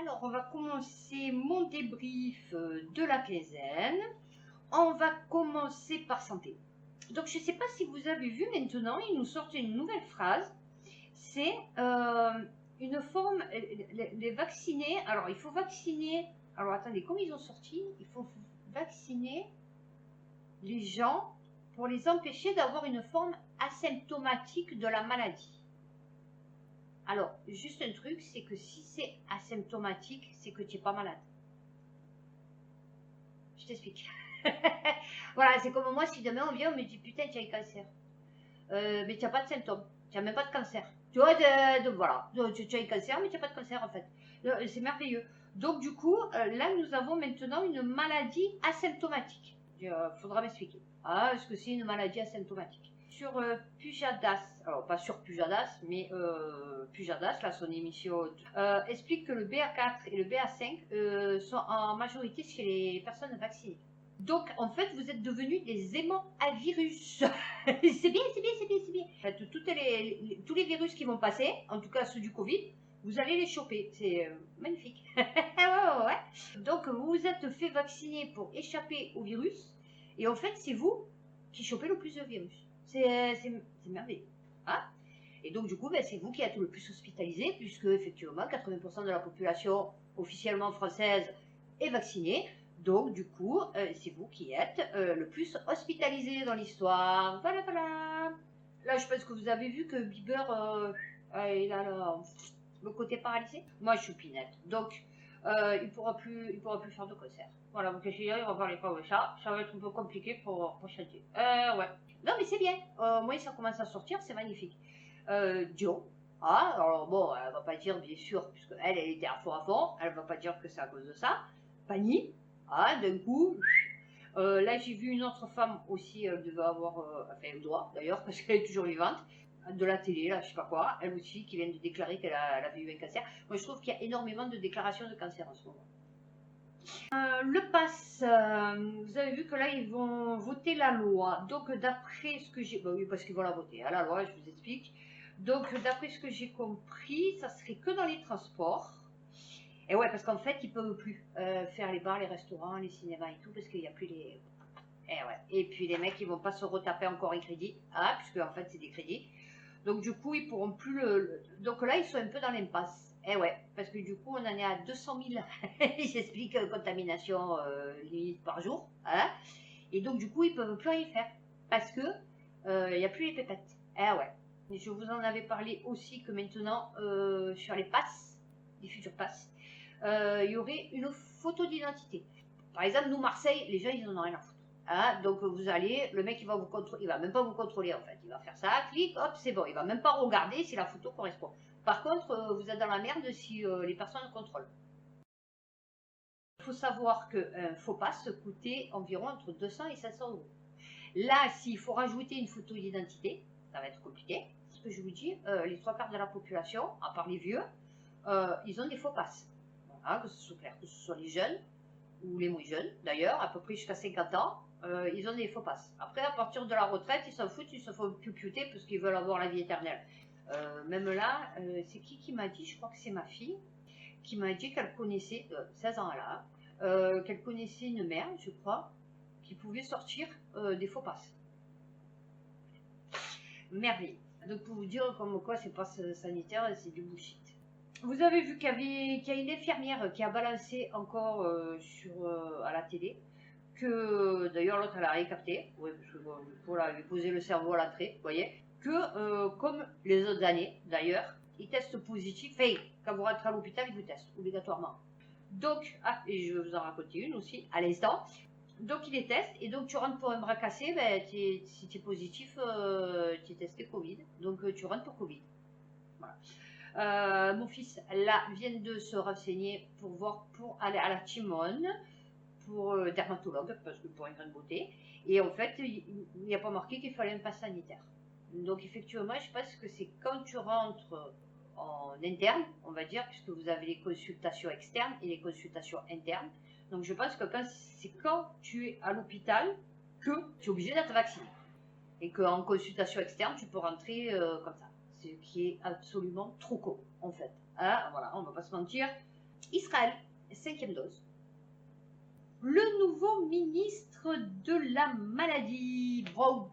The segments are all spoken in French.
Alors, on va commencer mon débrief de la quinzaine. On va commencer par santé. Donc, je ne sais pas si vous avez vu maintenant, ils nous sortent une nouvelle phrase. C'est une forme, les vaccinés. Alors, il faut vacciner. Alors, attendez, comme ils ont sorti, il faut vacciner les gens pour les empêcher d'avoir une forme asymptomatique de la maladie. Alors, juste un truc, c'est que si c'est asymptomatique, c'est que tu n'es pas malade. Je t'explique. Voilà, c'est comme moi, si demain on vient, on me dit putain, tu as un cancer. Mais tu n'as pas de symptômes, tu n'as même pas de cancer. Tu vois, voilà, tu as un cancer, mais tu n'as pas de cancer en fait. C'est merveilleux. Donc, du coup, là, nous avons maintenant une maladie asymptomatique. Il faudra m'expliquer. Ah, est-ce que c'est une maladie asymptomatique? Sur Pujadas, alors pas sur Pujadas, mais Pujadas, là, son émission, explique que le BA4 et le BA5 sont en majorité chez les personnes vaccinées. Donc, en fait, vous êtes devenus des aimants à virus. C'est bien, c'est bien, c'est bien, c'est bien. En fait, tous les virus qui vont passer, en tout cas ceux du Covid, vous allez les choper. C'est magnifique. Ouais. Donc, vous vous êtes fait vacciner pour échapper au virus. Et en fait, c'est vous qui chopez le plus de virus. C'est merveilleux. Hein? Et donc, du coup, ben, c'est vous qui êtes le plus hospitalisé, puisque, effectivement, 80% de la population officiellement française est vaccinée. Donc, du coup, c'est vous qui êtes le plus hospitalisé dans l'histoire. Voilà, voilà. Là, je pense que vous avez vu que Bieber, il a le côté paralysé. Moi, je suis pinette. Donc, il ne pourra plus faire de concert. Voilà, donc il va parler comme ça. Ça va être un peu compliqué pour chanter. Ouais. Non, mais c'est bien. Moi, ça commence à sortir, c'est magnifique. Dio. Ah, alors bon, elle va pas dire, bien sûr, puisque elle était à fond, elle va pas dire que c'est à cause de ça. Pani. Ah, d'un coup. Là, j'ai vu une autre femme aussi, elle devait avoir, enfin, elle doit d'ailleurs, parce qu'elle est toujours vivante, de la télé, là, je sais pas quoi, elle aussi, qui vient de déclarer qu'elle avait eu un cancer. Moi, je trouve qu'il y a énormément de déclarations de cancer en ce moment. Le pass, vous avez vu que là, ils vont voter la loi. Donc, d'après ce que j'ai... Bah oui, parce qu'ils vont la voter, à la loi, je vous explique. Donc, d'après ce que j'ai compris, ça serait que dans les transports. Et ouais, parce qu'en fait, ils peuvent plus faire les bars, les restaurants, les cinémas et tout, parce qu'il n'y a plus les... Et ouais. Et puis, les mecs, ils vont pas se retaper encore un crédit. Ah, puisque en fait, c'est des crédits. Donc, du coup, ils pourront plus Donc là, ils sont un peu dans l'impasse. Eh ouais, parce que du coup, on en est à 200 000, j'explique, contamination limite par jour. Hein, et donc, du coup, ils peuvent plus rien faire. Parce que il n'y a plus les pépettes. Eh ouais. Et je vous en avais parlé aussi que maintenant, sur les passes, les futurs passes, il y aurait une photo d'identité. Par exemple, nous, Marseille, les gens, ils en ont rien à foutre. Hein, donc vous allez, le mec il va vous contrôler, il va même pas vous contrôler en fait, il va faire ça, clic, hop, c'est bon, il va même pas regarder si la photo correspond. Par contre, vous êtes dans la merde si les personnes contrôlent. Il faut savoir qu'un faux pass coûtait environ entre 200 et 500 euros. Là, s'il faut rajouter une photo d'identité, ça va être compliqué. Ce que je vous dis, les trois quarts de la population, à part les vieux, ils ont des faux passes. Voilà, que ce soit clair, que ce soit les jeunes ou les moins jeunes d'ailleurs, à peu près jusqu'à 50 ans, ils ont des faux passes. Après, à partir de la retraite, ils s'en foutent, ils se font pioupiouter parce qu'ils veulent avoir la vie éternelle. Même là, c'est qui m'a dit, je crois que c'est ma fille, qui m'a dit qu'elle connaissait, 16 ans là, qu'elle connaissait une mère, je crois, qui pouvait sortir des faux passes. Merveilleux. Donc pour vous dire comme quoi c'est pas sanitaire, c'est du bullshit. Vous avez vu qu'il y a une infirmière qui a balancé encore à la télé, que d'ailleurs l'autre elle a rien capté, ouais, parce que bon, voilà, lui poser le cerveau à l'entrée, vous voyez, que comme les autres années d'ailleurs, ils testent positif, enfin, quand vous rentrez à l'hôpital, ils vous testent obligatoirement. Donc, ah, et je vais vous en raconter une aussi à l'instant. Donc, ils les testent, et donc tu rentres pour un bras cassé, ben, si tu es positif, tu es testé Covid, donc tu rentres pour Covid. Voilà. Mon fils, là, vient de se renseigner pour voir, pour aller à la Timone, pour dermatologue, parce que pour une grande beauté. Et en fait, il n'y a pas marqué qu'il fallait un pass sanitaire. Donc effectivement, je pense que c'est quand tu rentres en interne, on va dire, puisque vous avez les consultations externes et les consultations internes. Donc je pense que c'est quand tu es à l'hôpital que tu es obligé d'être vacciné. Et qu'en consultation externe, tu peux rentrer comme ça. Ce qui est absolument trop con, en fait. Hein, voilà, on ne va pas se mentir. Israël, 5e dose. Le nouveau ministre de la maladie, Brown.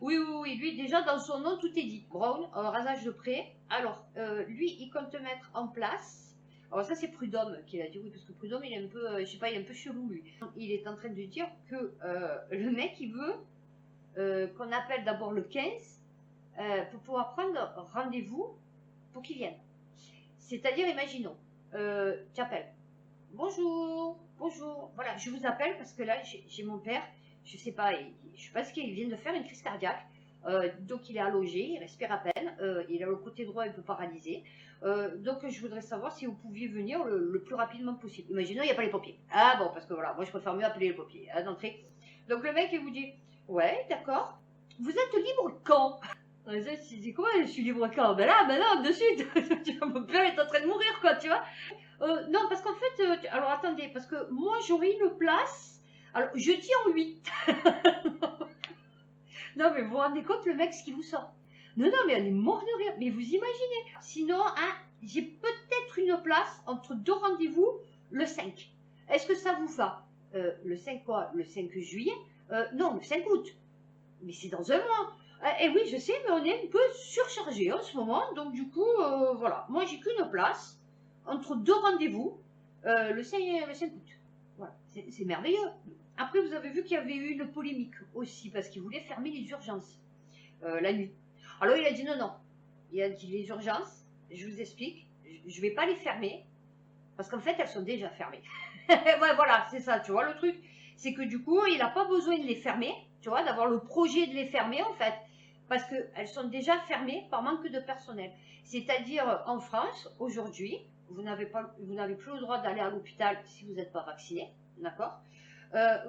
Oui, oui, oui, lui, déjà, dans son nom, tout est dit. Brown, rasage de près. Alors, lui, il compte mettre en place... Alors ça, c'est Prudhomme qui l'a dit, oui, parce que Prudhomme, il est un peu, je sais pas, il est un peu chelou, lui. Il est en train de dire que le mec, il veut qu'on appelle d'abord le 15 pour pouvoir prendre rendez-vous pour qu'il vienne. C'est-à-dire, imaginons, tu appelles. Bonjour, bonjour. Voilà, je vous appelle parce que là, j'ai mon père, je sais pas ce qu'il vient de faire une crise cardiaque. Donc, il est allongé, il respire à peine, il a le côté droit un peu paralysé. Donc, je voudrais savoir si vous pouviez venir le plus rapidement possible. Imaginons, il n'y a pas les pompiers. Ah bon, parce que voilà, moi, je préfère mieux appeler les pompiers à d'entrée. Donc, le mec, il vous dit, ouais, d'accord. Vous êtes libre quand? Je dis, comment je suis libre quand? Ben là, maintenant, de suite. Mon père est en train de mourir, quoi, tu vois. Non, parce qu'en fait, alors attendez, parce que moi j'aurais une place, alors je dis en 8. Non, mais vous vous rendez compte le mec ce qu'il vous sort? Non, non, mais on est mort de rire, mais vous imaginez. Sinon, hein, j'ai peut-être une place entre deux rendez-vous le 5. Est-ce que ça vous va? Le 5 quoi? Le 5 juillet? Non, le 5 août. Mais c'est dans un mois. Et oui, je sais, mais on est un peu surchargé en ce moment, donc du coup, voilà. Moi j'ai qu'une place entre deux rendez-vous, le 5 août. Voilà, c'est merveilleux. Après, vous avez vu qu'il y avait eu une polémique aussi, parce qu'il voulait fermer les urgences la nuit. Alors, il a dit non, non. Il a dit les urgences, je vous explique, je ne vais pas les fermer, parce qu'en fait, elles sont déjà fermées. Ouais, voilà, c'est ça, tu vois, le truc. C'est que du coup, il n'a pas besoin de les fermer, tu vois, d'avoir le projet de les fermer, en fait, parce qu'elles sont déjà fermées par manque de personnel. C'est-à-dire, en France, aujourd'hui, vous n'avez plus le droit d'aller à l'hôpital si vous n'êtes pas vacciné, d'accord?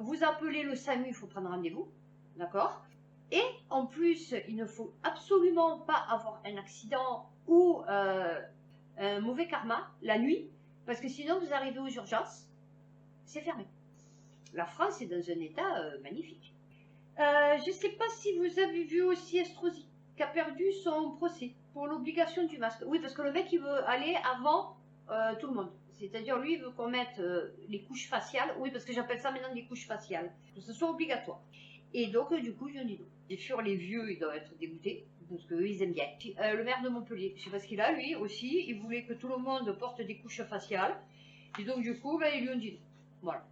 Vous appelez le SAMU, il faut prendre rendez-vous, d'accord? Et en plus, il ne faut absolument pas avoir un accident ou un mauvais karma la nuit, parce que sinon vous arrivez aux urgences, c'est fermé. La France est dans un état magnifique. Je ne sais pas si vous avez vu aussi Estrosi, qui a perdu son procès pour l'obligation du masque. Oui, parce que le mec, il veut aller avant tout le monde. C'est-à-dire, lui, il veut qu'on mette les couches faciales. Oui, parce que j'appelle ça maintenant des couches faciales. Que ce soit obligatoire. Et donc, du coup, je dis non. Bien sûr, les vieux, ils doivent être dégoûtés. Parce qu'eux, ils aiment bien. Le maire de Montpellier, je ne sais pas ce qu'il a, lui aussi. Il voulait que tout le monde porte des couches faciales. Et donc, du coup, ben, ils lui ont dit non. Voilà.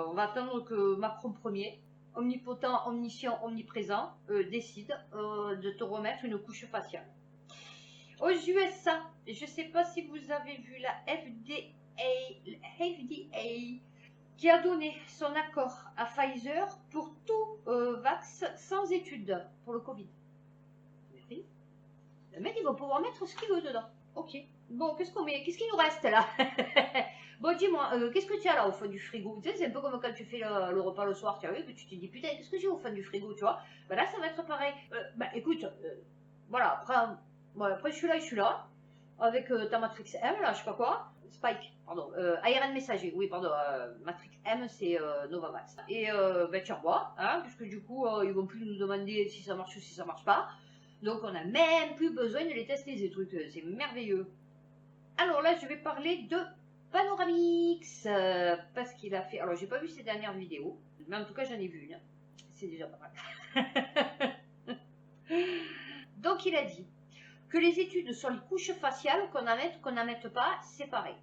On va attendre que Macron Ier, omnipotent, omniscient, omniprésent, décide de te remettre une couche faciale. Aux USA, je ne sais pas si vous avez vu la FDA qui a donné son accord à Pfizer pour tout vax sans étude pour le Covid. Merci. Le mec, il va pouvoir mettre ce qu'il veut dedans. Ok. Bon, qu'est-ce qu'on met? Qu'est-ce qu'il nous reste là? Bon, dis-moi, qu'est-ce que tu as là au fond du frigo? Tu sais, c'est un peu comme quand tu fais le repas le soir, tu as vu, que tu te dis, putain, qu'est-ce que j'ai au fond du frigo, tu vois? Bah là, ça va être pareil. Bah écoute, voilà, après je suis là, avec ta Matrix M, là, je sais pas quoi. Spike, pardon, ARN messager, oui, pardon, Matrix M, c'est Novavax. Et ben, tu revois, hein, puisque du coup, ils vont plus nous demander si ça marche ou si ça marche pas. Donc, on n'a même plus besoin de les tester, ces trucs, c'est merveilleux. Alors là, je vais parler de Panoramix, parce qu'il a fait, alors j'ai pas vu ses dernières vidéos, mais en tout cas, j'en ai vu une, c'est déjà pas mal. Donc, il a dit que les études sur les couches faciales, qu'on n'en mette pas, c'est pareil.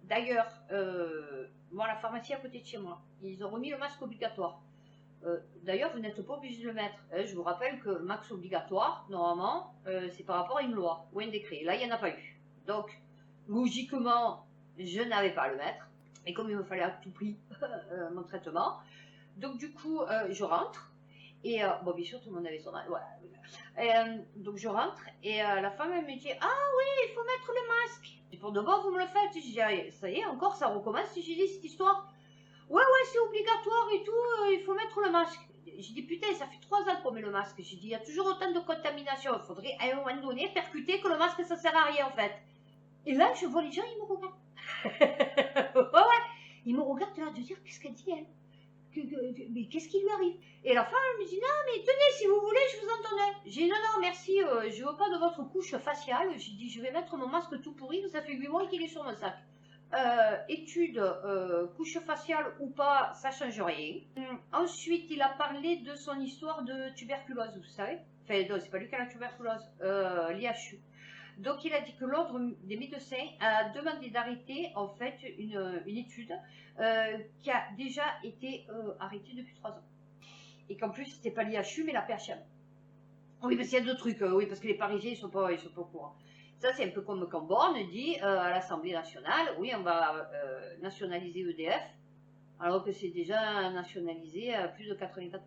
D'ailleurs, moi, la pharmacie à côté de chez moi, ils ont remis le masque obligatoire. D'ailleurs, vous n'êtes pas obligé de le mettre. Je vous rappelle que le masque obligatoire, normalement, c'est par rapport à une loi ou un décret. Là, il n'y en a pas eu. Donc, logiquement, je n'avais pas à le mettre. Et comme il me fallait à tout prix mon traitement, donc du coup, je rentre. Et bon, bien sûr, tout le monde avait son masque. Voilà. Donc je rentre et la femme elle me dit ah oui il faut mettre le masque. Et pour de bon vous me le faites. Je dis ah, ça y est encore ça recommence. J'ai dit cette histoire. Ouais c'est obligatoire et tout. Il faut mettre le masque. J'ai dit putain ça fait 3 ans qu'on met le masque. J'ai dit il y a toujours autant de contamination. Il faudrait à un moment donné percuter que le masque ça sert à rien en fait. Et là je vois les gens ils me regardent. ouais ils me regardent là de dire qu'est-ce qu'elle dit elle. Mais qu'est-ce qui lui arrive? Et la femme elle me dit non mais tenez si vous voulez je vous entendais. J'ai dit non non merci je veux pas de votre couche faciale. J'ai dit je vais mettre mon masque tout pourri, ça fait 8 mois qu'il est sur mon sac. étude couche faciale ou pas, ça change rien. Ensuite, il a parlé de son histoire de tuberculose, vous savez. Enfin, non, c'est pas lui qui a la tuberculose, l'IHU. Donc, il a dit que l'ordre des médecins a demandé d'arrêter en fait une étude qui a déjà été arrêtée depuis 3 ans. Et qu'en plus, c'était pas l'IHU, mais la PHM. Oui, parce qu'il y a d'autres trucs, oui, parce que les Parisiens, ils sont pas au courant. Ça, c'est un peu comme quand Borne dit à l'Assemblée nationale, oui, on va nationaliser EDF, alors que c'est déjà nationalisé à plus de 94%.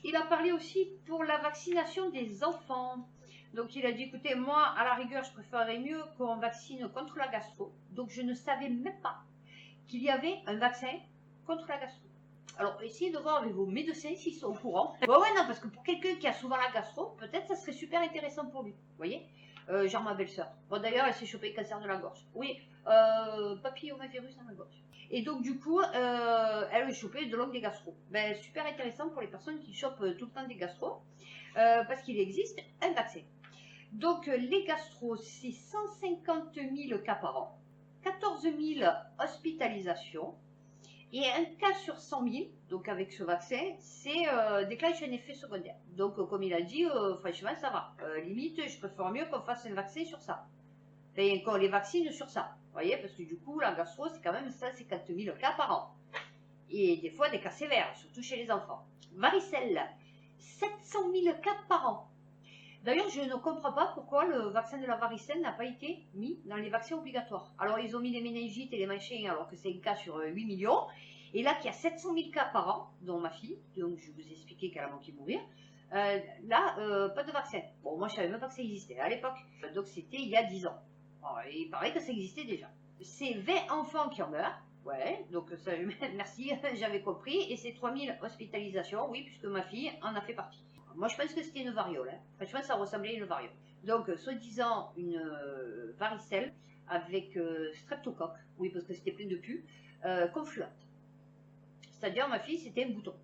Il a parlé aussi pour la vaccination des enfants. Donc il a dit, écoutez, moi, à la rigueur, je préférerais mieux qu'on vaccine contre la gastro. Donc je ne savais même pas qu'il y avait un vaccin contre la gastro. Alors, essayez de voir avec vos médecins s'ils sont au courant. Ouais, non, parce que pour quelqu'un qui a souvent la gastro, peut-être ça serait super intéressant pour lui. Vous voyez, genre ma belle-sœur. Bon, d'ailleurs, elle s'est chopé le cancer de la gorge. Oui, papillomavirus dans la gorge. Et donc, du coup, elle a chopé de longue des gastro. Ben, super intéressant pour les personnes qui chopent tout le temps des gastro, parce qu'il existe un vaccin. Donc, les gastro, c'est 150 000 cas par an, 14 000 hospitalisations. Et un cas sur 100 000, donc avec ce vaccin, c'est déclenche un effet secondaire. Donc, comme il a dit, franchement, ça va. Limite, je préfère mieux qu'on fasse un vaccin sur ça. Enfin, qu'on les vaccine sur ça. Vous voyez, parce que du coup, la gastro, c'est quand même 150 000 cas par an. Et des fois, des cas sévères, surtout chez les enfants. Varicelle, 700 000 cas par an. D'ailleurs, je ne comprends pas pourquoi le vaccin de la varicelle n'a pas été mis dans les vaccins obligatoires. Alors, ils ont mis les méningites et les machins, alors que c'est un cas sur 8 millions. Et là, qu'il y a 700 000 cas par an, dont ma fille, donc je vous ai expliqué qu'elle a manqué de mourir, là, pas de vaccin. Bon, moi, je savais même pas que ça existait à l'époque. Donc, c'était il y a 10 ans. Alors, il paraît que ça existait déjà. C'est 20 enfants qui en meurent. Ouais, donc ça, merci, j'avais compris. Et c'est 3000 hospitalisations, oui, puisque ma fille en a fait partie. Moi, je pense que c'était une variole. Hein. Franchement, ça ressemblait à une variole. Donc, soi-disant, une varicelle avec streptocoque, oui, parce que c'était plein de pus, confluente. C'est-à-dire, ma fille, c'était un bouton.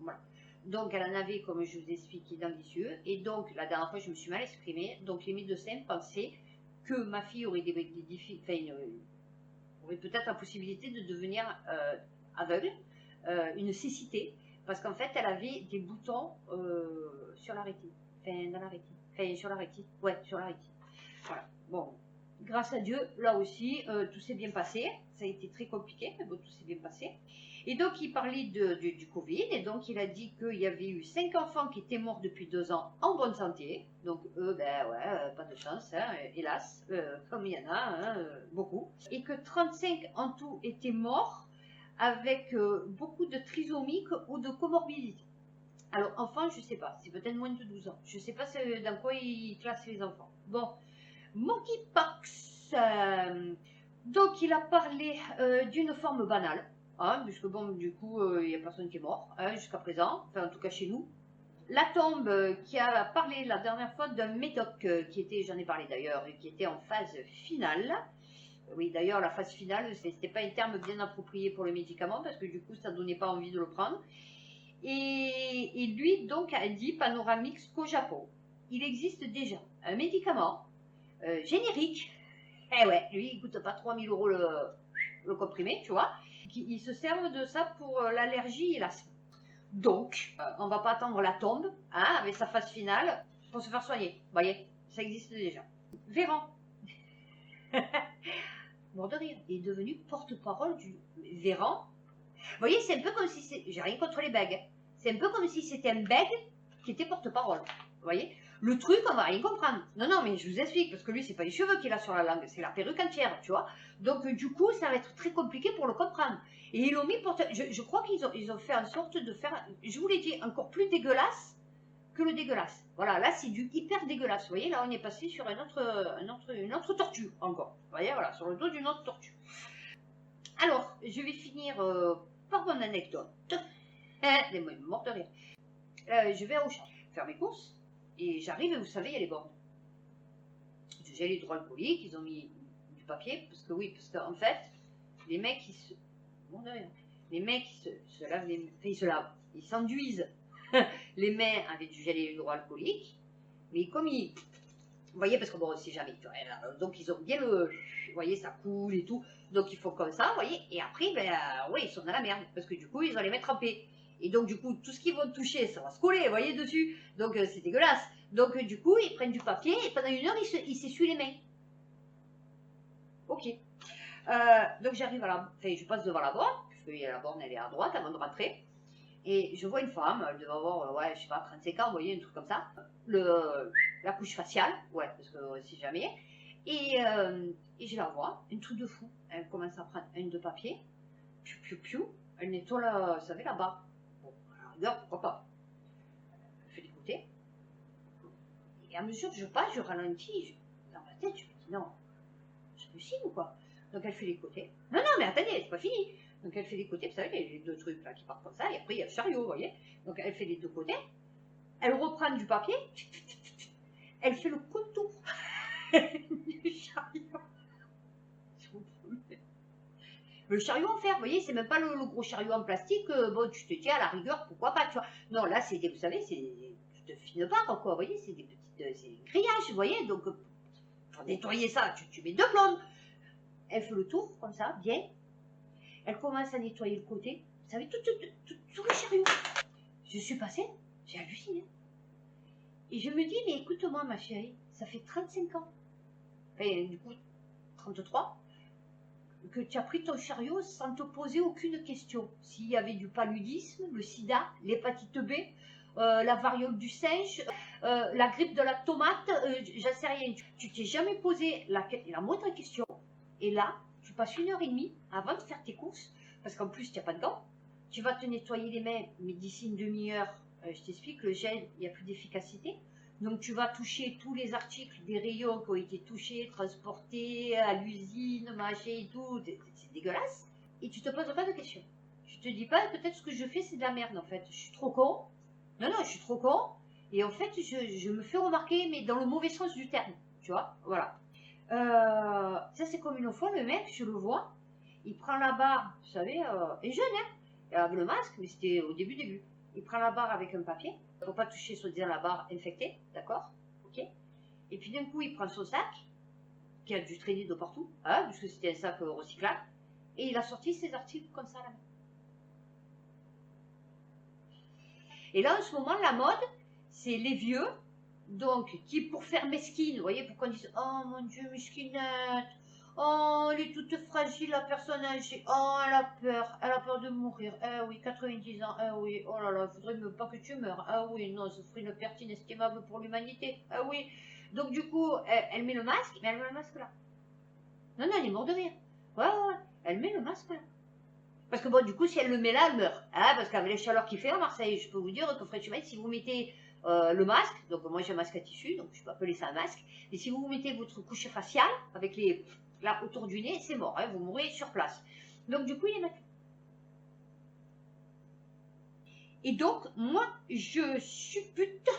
Voilà. Donc, elle en avait, comme je vous ai expliqué, dans les yeux. Et donc, la dernière fois, je me suis mal exprimée. Donc, les médecins pensaient que ma fille aurait aurait peut-être la possibilité de devenir aveugle, une cécité. Parce qu'en fait, elle avait des boutons sur la rétine. Enfin, dans la rétine. Enfin, sur la rétine. Ouais, sur la rétine. Voilà. Bon, grâce à Dieu, là aussi, tout s'est bien passé. Ça a été très compliqué, mais bon, tout s'est bien passé. Et donc, il parlait du Covid. Et donc, il a dit qu'il y avait eu 5 enfants qui étaient morts depuis 2 ans en bonne santé. Donc, eux, ben ouais, pas de chance, hein, hélas, comme il y en a, hein, beaucoup. Et que 35 en tout étaient morts avec beaucoup de trisomiques ou de comorbidités. Alors, enfants, je ne sais pas, c'est peut-être moins de 12 ans. Je ne sais pas dans quoi ils classent les enfants. Bon, monkeypox. Donc, il a parlé d'une forme banale, hein, puisque bon, du coup, il n'y a personne qui est mort hein, jusqu'à présent, enfin, en tout cas chez nous. La tombe qui a parlé la dernière fois d'un médoc qui était, j'en ai parlé d'ailleurs, qui était en phase finale. Oui, d'ailleurs, la phase finale, ce n'était pas un terme bien approprié pour le médicament parce que du coup, ça ne donnait pas envie de le prendre. Et lui, donc, a dit Panoramix qu'au Japon, il existe déjà un médicament générique. Eh ouais, lui, il ne coûte pas 3000 € le comprimé, tu vois. Il se servent de ça pour l'allergie et l'asthme. Donc, on ne va pas attendre la tombe, hein, avec sa phase finale, pour se faire soigner. Vous voyez, ça existe déjà. Véran. Mort de rire. Il est devenu porte-parole du Véran. Vous voyez, c'est un peu comme si j'ai rien contre les bègues. C'est un peu comme si c'était un bègue qui était porte-parole. Vous voyez, le truc, on va rien comprendre. Non, non, mais je vous explique, parce que lui, c'est pas les cheveux qu'il a sur la langue, c'est la perruque entière, tu vois. Donc, du coup, ça va être très compliqué pour le comprendre. Et ils l'ont mis porte. Je crois qu'ils ont fait en sorte de faire, je vous l'ai dit, encore plus dégueulasse que le dégueulasse. Voilà, là, c'est du hyper dégueulasse. Vous voyez, là, on est passé sur une autre tortue, encore. Vous voyez, voilà, sur le dos d'une autre tortue. Alors, je vais finir par mon anecdote. Les mots morts de rire. Je vais au champ faire mes courses et j'arrive et vous savez, il y a les bornes. Du gel hydroalcoolique, ils ont mis du papier parce que oui, parce qu'en fait, les mecs, les mecs, se lavent les mains, enfin, ils se lavent, ils s'enduisent les mains avec du gel hydroalcoolique, mais comme ils Vous voyez, parce que bon, on sait jamais. Donc ils ont bien le... Vous voyez, ça coule et tout. Donc ils font comme ça, vous voyez. Et après, ben, ouais, ils sont dans la merde. Parce que du coup, ils vont les mettre en paix. Et donc du coup, tout ce qu'ils vont toucher, ça va se coller, vous voyez, dessus. Donc c'est dégueulasse. Donc du coup, ils prennent du papier et pendant 1 heure, ils s'essuient les mains. Ok. Donc j'arrive à la... Enfin, je passe devant la borne, puisque la borne, elle est à droite avant de rentrer. Et je vois une femme, elle devait avoir, ouais, je sais pas, 35 ans, vous voyez, un truc comme ça. La couche faciale, ouais, parce que si jamais. Et je la vois, un truc de fou. Elle commence à prendre un de papier, piou, piou, piou. Elle nettoie, vous savez, là-bas. Bon, alors, regarde, pourquoi pas. Elle fait des côtés. Et à mesure que je passe, je ralentis. Dans ma tête, je me dis, non, c'est possible ou quoi? Donc elle fait les côtés. Non, non, mais attendez, c'est pas fini. Donc elle fait les côtés, vous savez, les 2 trucs là qui partent comme ça, et après il y a le chariot, vous voyez. Donc elle fait les 2 côtés. Elle reprend du papier. Elle fait le contour du chariot. Le chariot en fer, vous voyez, c'est même pas le gros chariot en plastique. Bon, tu te dis à la rigueur, pourquoi pas, tu vois. Non, là, c'est des, vous savez, c'est des petites fines barres, quoi, vous voyez, c'est des petites, c'est des grillages, vous voyez. Donc, pour nettoyer ça, tu mets 2 plombes. Elle fait le tour, comme ça, bien. Elle commence à nettoyer le côté. Vous savez, tout le chariot. Je suis passée, j'ai halluciné. Et je me dis, mais écoute-moi, ma chérie, ça fait 35 ans. Enfin, du coup, 33. Que tu as pris ton chariot sans te poser aucune question. S'il y avait du paludisme, le sida, l'hépatite B, la variole du singe, la grippe de la tomate, j'en sais rien. Tu t'es jamais posé la moindre question. Et là, tu passes 1 heure et demie avant de faire tes courses, parce qu'en plus, tu n'as pas de gants. Tu vas te nettoyer les mains, mais d'ici 1/2 heure, je t'explique, le gel, il n'y a plus d'efficacité. Donc tu vas toucher tous les articles des rayons qui ont été touchés, transportés à l'usine, machin et tout, c'est dégueulasse. Et tu te poses pas de questions. Tu te dis pas, peut-être ce que je fais c'est de la merde en fait. Je suis trop con. Non, non, je suis trop con. Et en fait, je me fais remarquer, mais dans le mauvais sens du terme. Tu vois, voilà. Ça c'est comme une fois, le mec, je le vois, il prend la barre, vous savez, et jeune, hein, avec le masque, mais c'était au début. Il prend la barre avec un papier, pour pas toucher, soi-disant, la barre infectée, d'accord? Ok. Et puis d'un coup, il prend son sac, qui a dû traîner de partout, hein, puisque c'était un sac recyclable, et il a sorti ses articles comme ça à la main. Et là, en ce moment, la mode, c'est les vieux, donc, qui pour faire mesquine, vous voyez, pour qu'on dise, oh mon Dieu, mesquinette, oh, elle est toute fragile, la personne âgée, oh, elle a peur de mourir, eh oui, 90 ans, eh oui, oh là là, il faudrait même pas que tu meurs, ah oui, non, ce serait une perte inestimable pour l'humanité, ah oui. Donc, du coup, elle met le masque, mais elle met le masque là. Non, non, elle est morte de rire. Ouais, elle met le masque là. Parce que bon, du coup, si elle le met là, elle meurt. Hein, parce qu'avec les chaleurs qu'il fait à Marseille, je peux vous dire que French si vous mettez le masque, donc moi j'ai un masque à tissu, donc je peux appeler ça un masque, et si vous mettez votre couche faciale, avec les là autour du nez, c'est mort, hein, vous mourrez sur place. Donc du coup, il est mettent. Et donc, moi, je suppute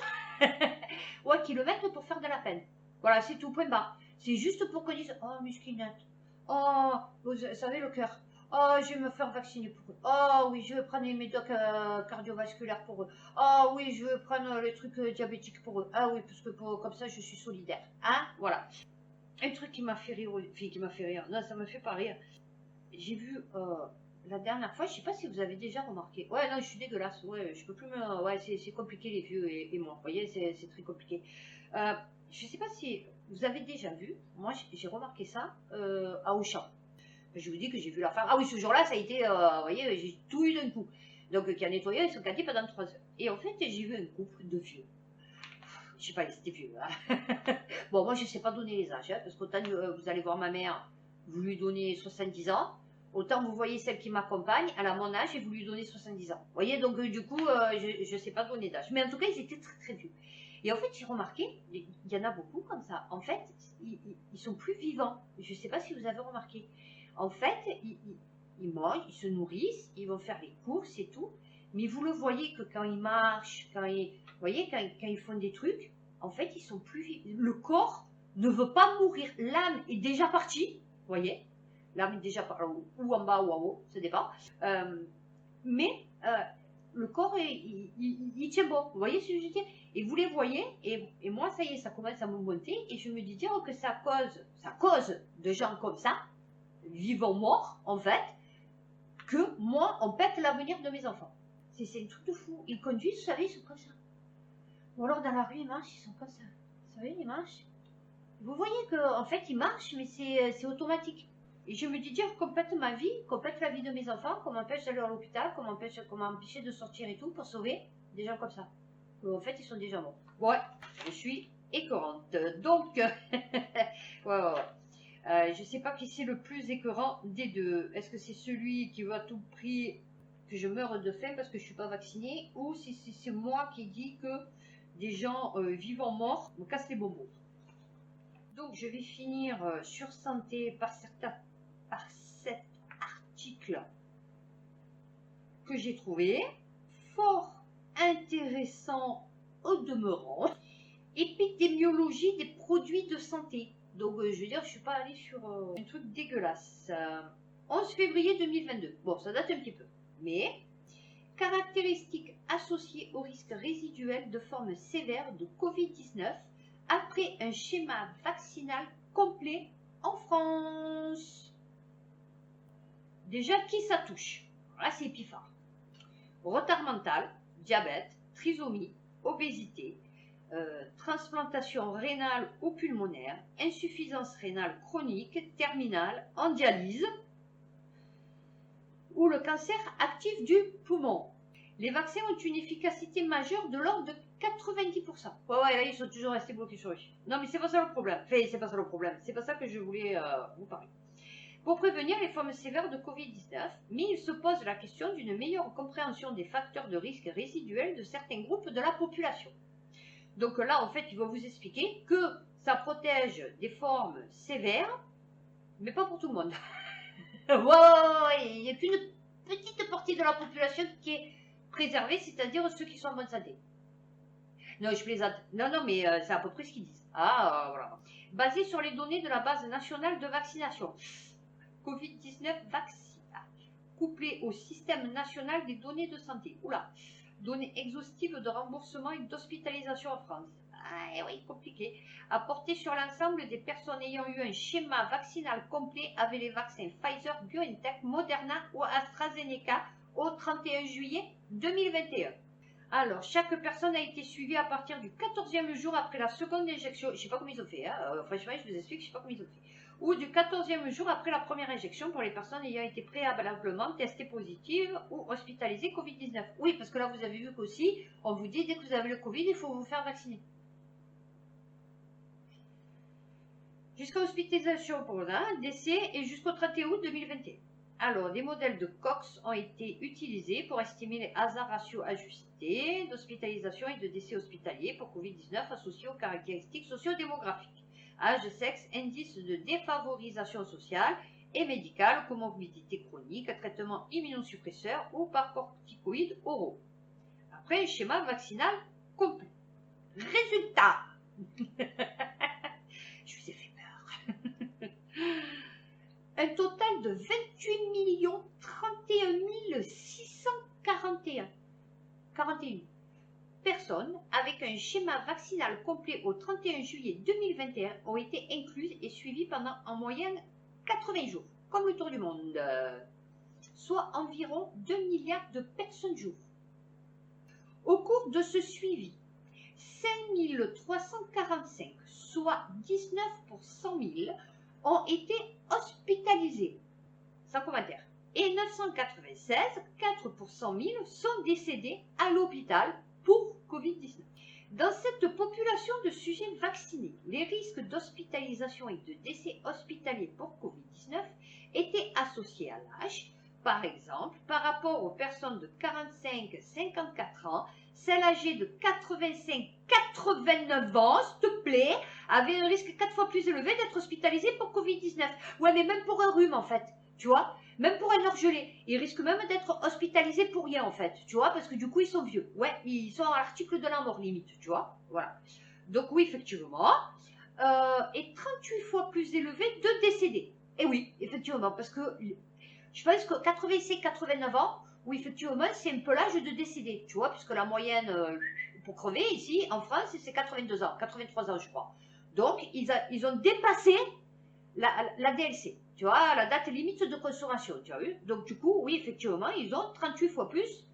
ouais, qu'ils le mettent pour faire de la peine. Voilà, c'est tout, point barre. C'est juste pour qu'on dise, oh, musquinette, oh, vous savez, le cœur. Oh, je vais me faire vacciner pour eux. Oh oui, je vais prendre les médocs cardiovasculaires pour eux. Oh oui, je vais prendre les trucs diabétiques pour eux. Ah oui, parce que comme ça, je suis solidaire. Hein, voilà. Un truc qui m'a fait rire, qui m'a fait rire. Non, ça me fait pas rire. J'ai vu la dernière fois, je sais pas si vous avez déjà remarqué. Ouais, non, je suis dégueulasse. Ouais, je peux plus me. Ouais, c'est compliqué les vieux et moi. Vous voyez, c'est très compliqué. Je sais pas si vous avez déjà vu. Moi, j'ai remarqué ça à Auchan. Je vous dis que j'ai vu la femme. Ah oui, ce jour-là, ça a été, vous voyez, j'ai tout eu d'un coup. Donc, qui a nettoyé son caddie pendant 3 heures. Et en fait, j'ai vu un couple de vieux. Je sais pas, ils étaient vieux. Hein. Bon, moi, je sais pas donner les âges, hein, parce qu'autant vous allez voir ma mère, vous lui donnez 70 ans. Autant vous voyez celle qui m'accompagne, elle a mon âge et vous lui donnez 70 ans. Vous voyez, donc du coup, je ne sais pas donner d'âge. Mais en tout cas, ils étaient très très vieux. Et en fait, j'ai remarqué, il y en a beaucoup comme ça. En fait, ils sont plus vivants. Je ne sais pas si vous avez remarqué. En fait, ils mangent, ils se nourrissent, ils vont faire les courses et tout. Mais vous le voyez que quand ils marchent, vous voyez, quand ils font des trucs, en fait, ils sont plus vivants. Le corps ne veut pas mourir. L'âme est déjà partie, vous voyez. L'âme est déjà partie, ou en bas ou en haut, ça dépend. Mais le corps, il tient bon. Vous voyez ce que je veux dire? Et vous les voyez, et moi, ça y est, ça commence à me monter, et je me dis dire que ça cause de gens comme ça, vivants morts, en fait, que moi, on pète l'avenir de mes enfants. C'est un truc de fou. Ils conduisent, vous savez, ils sont comme ça. Ou alors dans la rue, ils marchent, ils sont comme ça. Vous savez, ils marchent. Vous voyez qu'en fait, ils marchent, mais c'est automatique. Et je me dis dire qu'on pète ma vie, qu'on pète la vie de mes enfants, qu'on m'empêche d'aller à l'hôpital, qu'on m'empêche de sortir et tout pour sauver des gens comme ça. En fait, ils sont déjà morts. Ouais, je suis écœurante. Donc, ouais. Je sais pas qui c'est le plus écœurant des deux. Est-ce que c'est celui qui veut à tout prix que je meure de faim parce que je suis pas vaccinée, ou si c'est moi qui dis que des gens vivants morts me cassent les bonbons. Donc, je vais finir sur santé par cet article que j'ai trouvé fort intéressant au demeurant. Épidémiologie des produits de santé. Donc, je veux dire, je suis pas allée sur un truc dégueulasse. 11 février 2022. Bon, ça date un petit peu. Mais, caractéristiques associées au risque résiduel de forme sévère de Covid-19 après un schéma vaccinal complet en France. Déjà, qui ça touche? Là, c'est épifard. Retard mental, diabète, trisomie, obésité, transplantation rénale ou pulmonaire, insuffisance rénale chronique, terminale, en dialyse, ou le cancer actif du poumon. Les vaccins ont une efficacité majeure de l'ordre de 90%. Ouais, là, ils sont toujours restés bloqués sur eux. Non, mais c'est pas ça le problème. Enfin, c'est pas ça le problème. C'est pas ça que je voulais vous parler. Pour prévenir les formes sévères de Covid-19, mais il se pose la question d'une meilleure compréhension des facteurs de risque résiduels de certains groupes de la population. Donc là, en fait, il va vous expliquer que ça protège des formes sévères, mais pas pour tout le monde. Ouais, il n'y a qu'une petite partie de la population qui est préservée, c'est-à-dire ceux qui sont en bonne santé. Non, je plaisante. Non, mais c'est à peu près ce qu'ils disent. Voilà. Basé sur les données de la base nationale de vaccination. Covid-19 vaccin, couplé au système national des données de santé. Oula, données exhaustives de remboursement et d'hospitalisation en France. Oui, compliqué. À porter sur l'ensemble des personnes ayant eu un schéma vaccinal complet avec les vaccins Pfizer, BioNTech, Moderna ou AstraZeneca au 31 juillet 2021. Alors, chaque personne a été suivie à partir du 14e jour après la seconde injection. Je ne sais pas comment ils ont fait, franchement, je vous explique, je ne sais pas comment ils ont fait. Ou du 14e jour après la première injection pour les personnes ayant été préalablement testées positives ou hospitalisées Covid-19. Oui, parce que là, vous avez vu qu'aussi, on vous dit, dès que vous avez le Covid, il faut vous faire vacciner. Jusqu'à hospitalisation pour un décès et jusqu'au 31 août 2021. Alors, des modèles de Cox ont été utilisés pour estimer les hasards ratios ajustés d'hospitalisation et de décès hospitaliers pour Covid-19 associés aux caractéristiques socio-démographiques. Âge, sexe, indice de défavorisation sociale et médicale, comorbidité chronique, traitement immunosuppresseur ou par corticoïdes oraux. Après, un schéma vaccinal complet. Résultat. Je vous ai fait peur. Un total de 28 031 641 personnes avec un schéma vaccinal complet au 31 juillet 2021 ont été incluses et suivies pendant en moyenne 80 jours, comme le tour du monde, soit environ 2 milliards de personnes jour. Au cours de ce suivi, 5 345, soit 19 pour 100 000, ont été hospitalisés, sans commentaire. Et 996, 4 pour 100 000, sont décédés à l'hôpital pour Covid-19. Dans cette population de sujets vaccinés, les risques d'hospitalisation et de décès hospitaliers pour Covid-19 étaient associés à l'âge. Par exemple, par rapport aux personnes de 45-54 ans, celles âgées de 85-89 ans, s'il te plaît, avaient un risque 4 fois plus élevé d'être hospitalisées pour Covid-19. Ouais, mais même pour un rhume, en fait, tu vois, même pour un orgelé, ils risquent même d'être hospitalisés pour rien, en fait, tu vois, parce que du coup, ils sont vieux. Ouais, ils sont à l'article de la mort, limite, tu vois, voilà. Donc oui, effectivement, et 38 fois plus élevé de décédés. Et oui, effectivement, parce que je pense que 85-89 ans, oui, effectivement, c'est un peu l'âge de décéder, tu vois, puisque la moyenne pour crever ici, en France, c'est 82 ans, 83 ans, je crois. Donc, ils ont dépassé la DLC, tu vois, la date limite de consommation, tu as vu. Donc, du coup, oui, effectivement, ils ont 38 fois plus,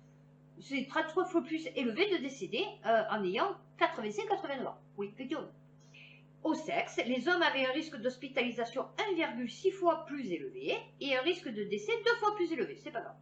c'est 33 fois plus élevé de décéder en ayant 85-89 ans. Oui, effectivement. Au sexe, les hommes avaient un risque d'hospitalisation 1,6 fois plus élevé et un risque de décès 2 fois plus élevé. C'est pas grave.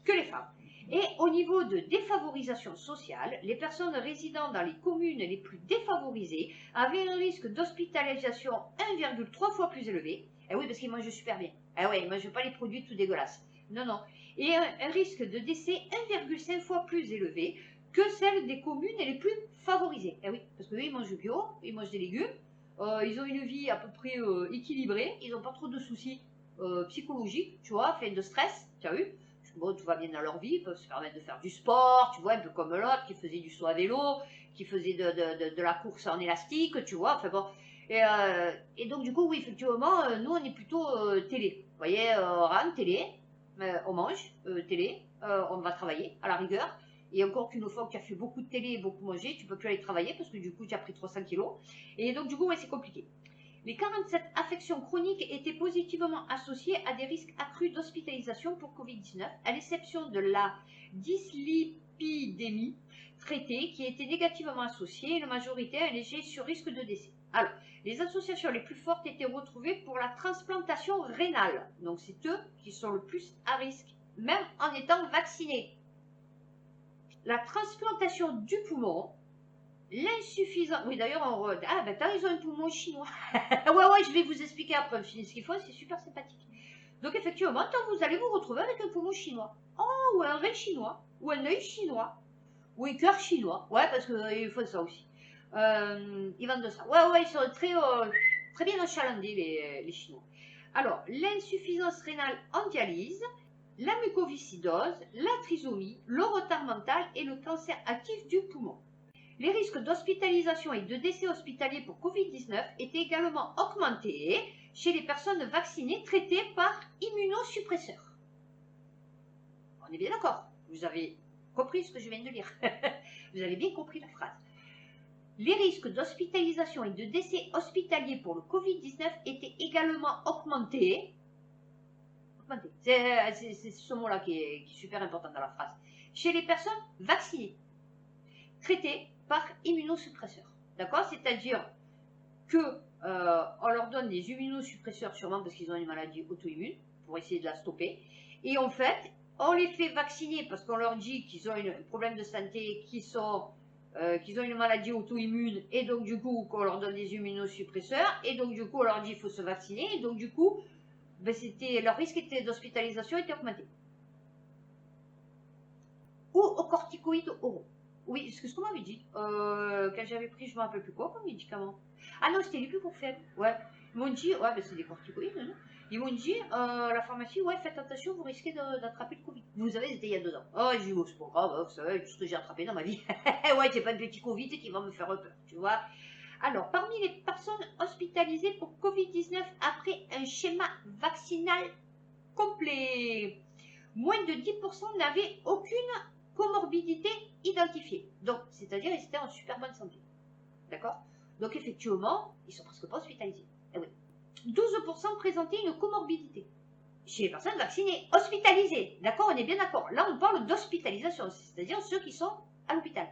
Que les femmes. Et au niveau de défavorisation sociale, les personnes résidant dans les communes les plus défavorisées avaient un risque d'hospitalisation 1,3 fois plus élevé. Eh oui, parce qu'ils mangent super bien. Eh oui, ils ne mangent pas les produits tout dégueulasses. Non, non. Et un risque de décès 1,5 fois plus élevé que celle des communes les plus favorisées. Eh oui, parce qu'eux, ils mangent bio, ils mangent des légumes, ils ont une vie à peu près équilibrée, ils n'ont pas trop de soucis psychologiques, tu vois, de stress, tu as vu. Bon, tout va bien dans leur vie, ils peuvent se permettre de faire du sport, tu vois, un peu comme l'autre qui faisait du saut à vélo, qui faisait de la course en élastique, tu vois, enfin bon. Et donc, du coup, oui, effectivement, nous, on est plutôt télé. Vous voyez, RAM, télé, on mange, télé, on va travailler, à la rigueur. Et encore qu'une fois que tu as fait beaucoup de télé et beaucoup mangé, tu ne peux plus aller travailler parce que du coup, tu as pris 300 kilos. Et donc, du coup, ouais, c'est compliqué. Les 47 affections chroniques étaient positivement associées à des risques accrus d'hospitalisation pour Covid-19, à l'exception de la dyslipidémie traitée qui était négativement associée et la majorité à un léger sur-risque de décès. Alors, les associations les plus fortes étaient retrouvées pour la transplantation rénale. Donc, c'est eux qui sont le plus à risque, même en étant vaccinés. La transplantation du poumon, l'insuffisance. Oui, d'ailleurs, ah, ben, ils ont un poumon chinois. ouais, je vais vous expliquer après ce qu'ils font, c'est super sympathique. Donc, effectivement, vous allez vous retrouver avec un poumon chinois. Oh, ou un rein chinois, ou un œil chinois, ou un cœur chinois. Ouais, parce qu'ils font ça aussi. Ils vendent ça. Ouais, ils sont très bien achalandés, les Chinois. Alors, l'insuffisance rénale en dialyse, la mucoviscidose, la trisomie, le retard mental et le cancer actif du poumon. Les risques d'hospitalisation et de décès hospitaliers pour Covid-19 étaient également augmentés chez les personnes vaccinées traitées par immunosuppresseurs. On est bien d'accord, vous avez compris ce que je viens de lire. Vous avez bien compris la phrase. Les risques d'hospitalisation et de décès hospitaliers pour le Covid-19 étaient également augmentés. C'est ce mot-là qui est super important dans la phrase. Chez les personnes vaccinées, traitées par immunosuppresseurs. D'accord? C'est-à-dire que on leur donne des immunosuppresseurs sûrement parce qu'ils ont une maladie auto-immune pour essayer de la stopper. Et en fait, on les fait vacciner parce qu'on leur dit qu'ils ont un problème de santé, qu'ils ont une maladie auto-immune et donc du coup qu'on leur donne des immunosuppresseurs et donc du coup on leur dit qu'il faut se vacciner et donc du coup ben, leur risque d'hospitalisation était augmenté. Ou aux corticoïdes oraux. Oui, c'est ce qu'on m'avait dit. Quand j'avais pris, je ne me rappelle plus quoi comme médicament. Ah non, c'était les plus pour faibles. Ouais. Ils m'ont dit, ouais, ben c'est des corticoïdes, non? Ils m'ont dit, la pharmacie, ouais, faites attention, vous risquez d'attraper le Covid. Vous savez, c'était il y a 2 ans. Oh, j'ai dit, oh, c'est pas grave, vous savez, tout ce que j'ai attrapé dans ma vie. Ouais, c'est pas un petit Covid qui va me faire peur, tu vois. Alors, parmi les personnes hospitalisées pour Covid-19 après un schéma vaccinal complet, moins de 10% n'avaient aucune comorbidité identifiée. Donc, c'est-à-dire ils étaient en super bonne santé. D'accord? Donc, effectivement, ils sont presque pas hospitalisés. Eh oui. 12% présentaient une comorbidité. Chez les personnes vaccinées, hospitalisées. D'accord? On est bien d'accord. Là, on parle d'hospitalisation, c'est-à-dire ceux qui sont à l'hôpital.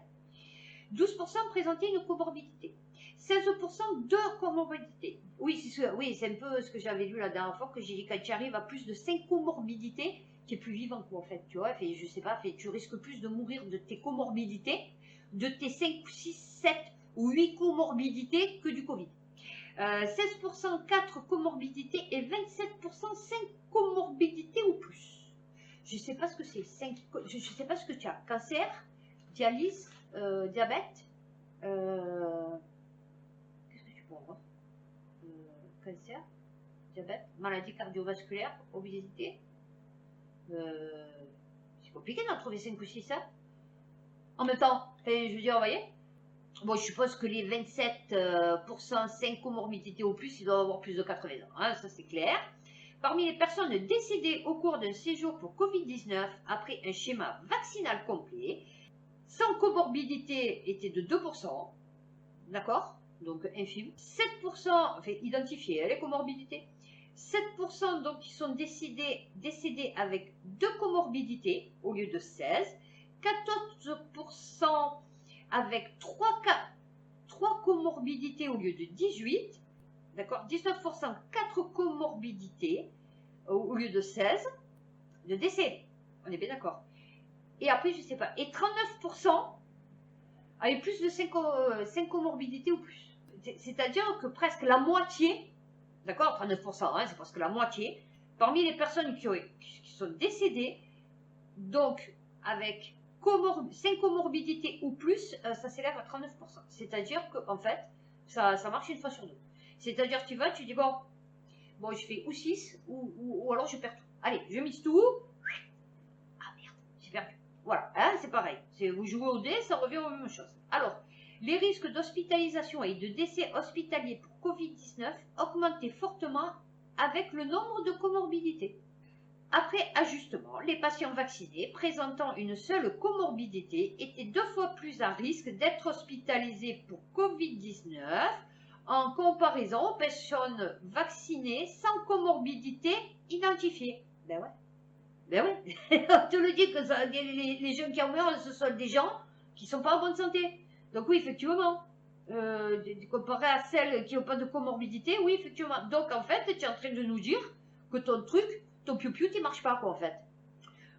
12% présentaient une comorbidité. 16% de comorbidité. Oui, c'est un peu ce que j'avais lu la dernière fois, que j'ai dit quand tu arrives à plus de 5 comorbidités, tu es plus vivant, quoi, en fait, tu vois, je sais pas, tu risques plus de mourir de tes comorbidités, de tes 5, 6, 7 ou 8 comorbidités que du Covid. 16% 4 comorbidités et 27% 5 comorbidités ou plus. Je sais pas ce que c'est, je sais pas ce que tu as. Cancer, dialyse, diabète, qu'est-ce que tu peux avoir? Cancer, diabète, maladie cardiovasculaire, obésité. C'est compliqué d'en trouver 5 ou 6, hein? En même temps, je veux dire, vous voyez? Bon, je suppose que les 27% 5 comorbidités au plus, ils doivent avoir plus de 80 ans, hein, ça c'est clair. Parmi les personnes décédées au cours d'un séjour pour Covid-19 après un schéma vaccinal complet, sans comorbidité était de 2%, d'accord? Donc infime. 7%, enfin identifiés, les comorbidités. 7% donc qui sont décédés avec 2 comorbidités au lieu de 16. 14% avec 3 comorbidités au lieu de 18. D'accord? 19%, 4 comorbidités au lieu de 16 de décès. On est bien d'accord. Et après, je sais pas. Et 39% avec plus de 5 comorbidités ou plus. C'est-à-dire que presque la moitié, d'accord, 39%, hein, c'est presque la moitié, parmi les personnes qui sont décédées, donc avec 5 comorbidités ou plus, ça s'élève à 39%. C'est-à-dire qu'en fait, ça marche une fois sur deux. C'est-à-dire tu vas, tu dis bon, je fais ou 6 ou alors je perds tout. Allez, je mise tout. Ah merde, j'ai perdu. Voilà, hein, c'est pareil. Vous jouez au dé, ça revient aux mêmes choses. Alors, les risques d'hospitalisation et de décès hospitaliers pour Covid-19 augmentaient fortement avec le nombre de comorbidités. Après ajustement, les patients vaccinés présentant une seule comorbidité étaient 2 fois plus à risque d'être hospitalisés pour Covid-19 en comparaison aux personnes vaccinées sans comorbidité identifiée. Ben ouais. Ben oui, on te le dit que ça, les gens qui en meurent, ce sont des gens qui ne sont pas en bonne santé. Donc oui, effectivement, comparé à celles qui n'ont pas de comorbidité, oui, effectivement. Donc en fait, tu es en train de nous dire que ton truc, ton piou-piou, il ne marche pas, quoi, en fait.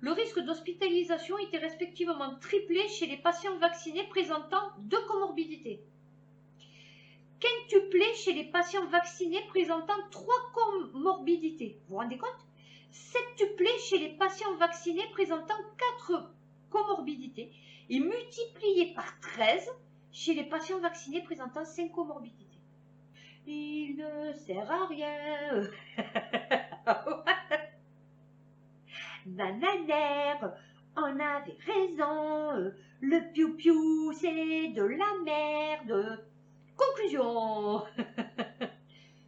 Le risque d'hospitalisation était respectivement triplé chez les patients vaccinés présentant 2 comorbidités. Quintuplé chez les patients vaccinés présentant 3 comorbidités. Vous vous rendez compte? Septuplé chez les patients vaccinés présentant 4 comorbidités et multiplié par 13 chez les patients vaccinés présentant 5 comorbidités. Il ne sert à rien. Nananère, on avait raison. Le piou-piou, c'est de la merde. Conclusion.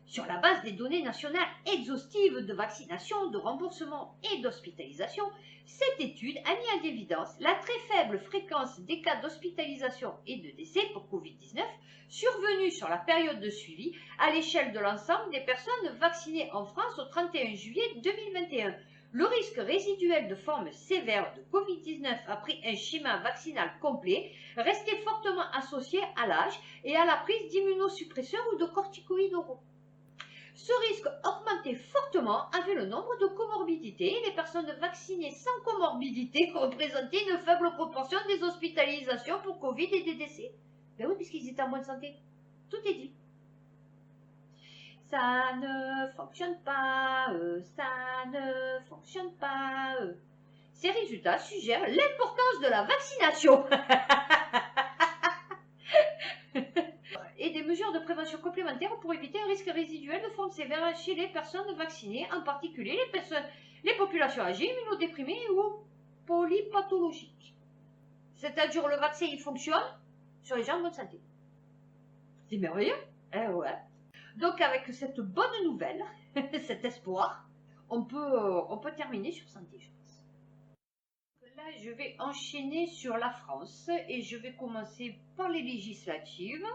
Sur la base des données nationales exhaustives de vaccination, de remboursement et d'hospitalisation, cette étude a mis en évidence la très faible fréquence des cas d'hospitalisation et de décès pour Covid-19 survenus sur la période de suivi à l'échelle de l'ensemble des personnes vaccinées en France au 31 juillet 2021. Le risque résiduel de forme sévère de Covid-19 après un schéma vaccinal complet restait fortement associé à l'âge et à la prise d'immunosuppresseurs ou de corticoïdes oraux. Ce risque augmentait fortement avec le nombre de comorbidités et les personnes vaccinées sans comorbidité représentaient une faible proportion des hospitalisations pour Covid et des décès. Ben oui, puisqu'ils étaient en bonne santé. Tout est dit. Ça ne fonctionne pas, ça ne fonctionne pas. Ces résultats suggèrent l'importance de la vaccination. Et des mesures de prévention complémentaires pour éviter un risque résiduel de forme sévère chez les personnes vaccinées, en particulier les populations âgées, immunodéprimées ou polypathologiques. C'est-à-dire le vaccin, il fonctionne sur les gens en bonne santé. C'est merveilleux, hein, ouais. Donc avec cette bonne nouvelle, cet espoir, on peut terminer sur santé, je pense. Là, je vais enchaîner sur la France et je vais commencer par les législatives.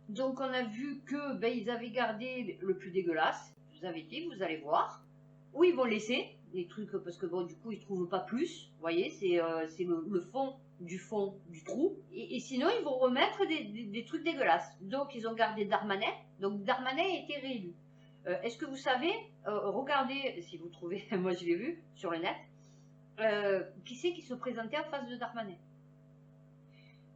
Donc on a vu que ils avaient gardé le plus dégueulasse. Je vous avais dit, vous allez voir. Ou ils vont laisser les trucs parce que bon, du coup ils trouvent pas plus. Vous voyez, c'est le fond du trou. Et sinon ils vont remettre des trucs dégueulasses. Donc ils ont gardé Darmanin. Donc Darmanin a été réélu. Est-ce que vous savez, regardez si vous trouvez, moi je l'ai vu sur le net, qui c'est qui se présentait en face de Darmanin.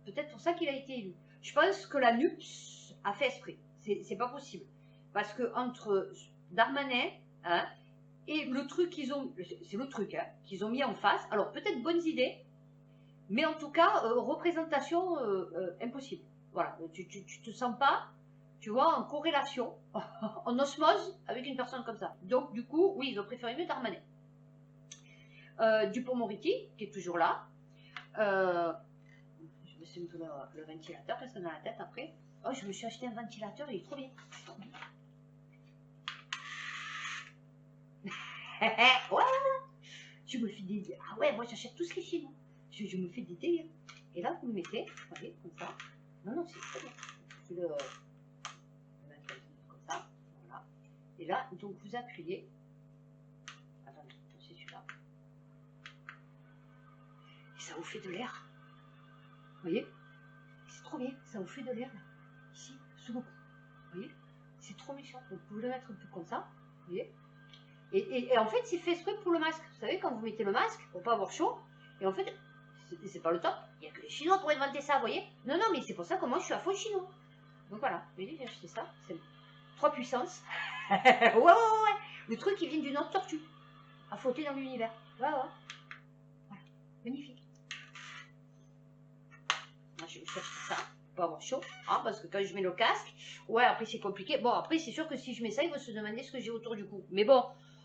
Peut-être pour ça qu'il a été élu. Je pense que la NUPS a fait esprit. C'est pas possible. Parce que entre Darmanin et le truc qu'ils ont, c'est le truc qu'ils ont mis en face, alors peut-être bonnes idées, mais en tout cas, représentation impossible. Voilà, tu te sens pas, tu vois, en corrélation, en osmose avec une personne comme ça. Donc du coup, oui, ils ont préféré mieux Darmanin. Dupond-Moretti, qui est toujours là. Je me suis un peu le ventilateur parce qu'on a la tête après. Oh, je me suis acheté un ventilateur, il est trop bien. Ouais, je me fais des... Ah ouais, moi j'achète tout ce qui est chinois. Je me fais des délires. Et là, vous le mettez, vous voyez, comme ça. Non, non, c'est très bien. Je le mettre comme ça, voilà. Et là, donc vous appuyez. Attendez, c'est celui-là. Et ça vous fait de l'air. Vous voyez? C'est trop bien, ça vous fait de l'air là. Ici, sous le cou. Vous voyez? C'est trop méchant. Vous pouvez le mettre un peu comme ça. Vous voyez? Et en fait, c'est fait exprès pour le masque. Vous savez, quand vous mettez le masque, pour pas avoir chaud, et en fait, c'est pas le top. Il n'y a que les Chinois pour inventer ça, vous voyez? Non, non, mais c'est pour ça que moi, je suis à fond chinois. Donc voilà, vous voyez, j'ai acheté ça. C'est 3 puissances. Ouais, ouais, ouais. Le truc, il vient d'une autre tortue. À flotter dans l'univers. Ouais, ouais. Voilà. Magnifique. Moi, je cherche ça. Pour pas avoir chaud. Hein, parce que quand je mets le casque, ouais, après, c'est compliqué. Bon, après, c'est sûr que si je mets ça, ils vont se demander ce que j'ai autour du cou. Mais bon,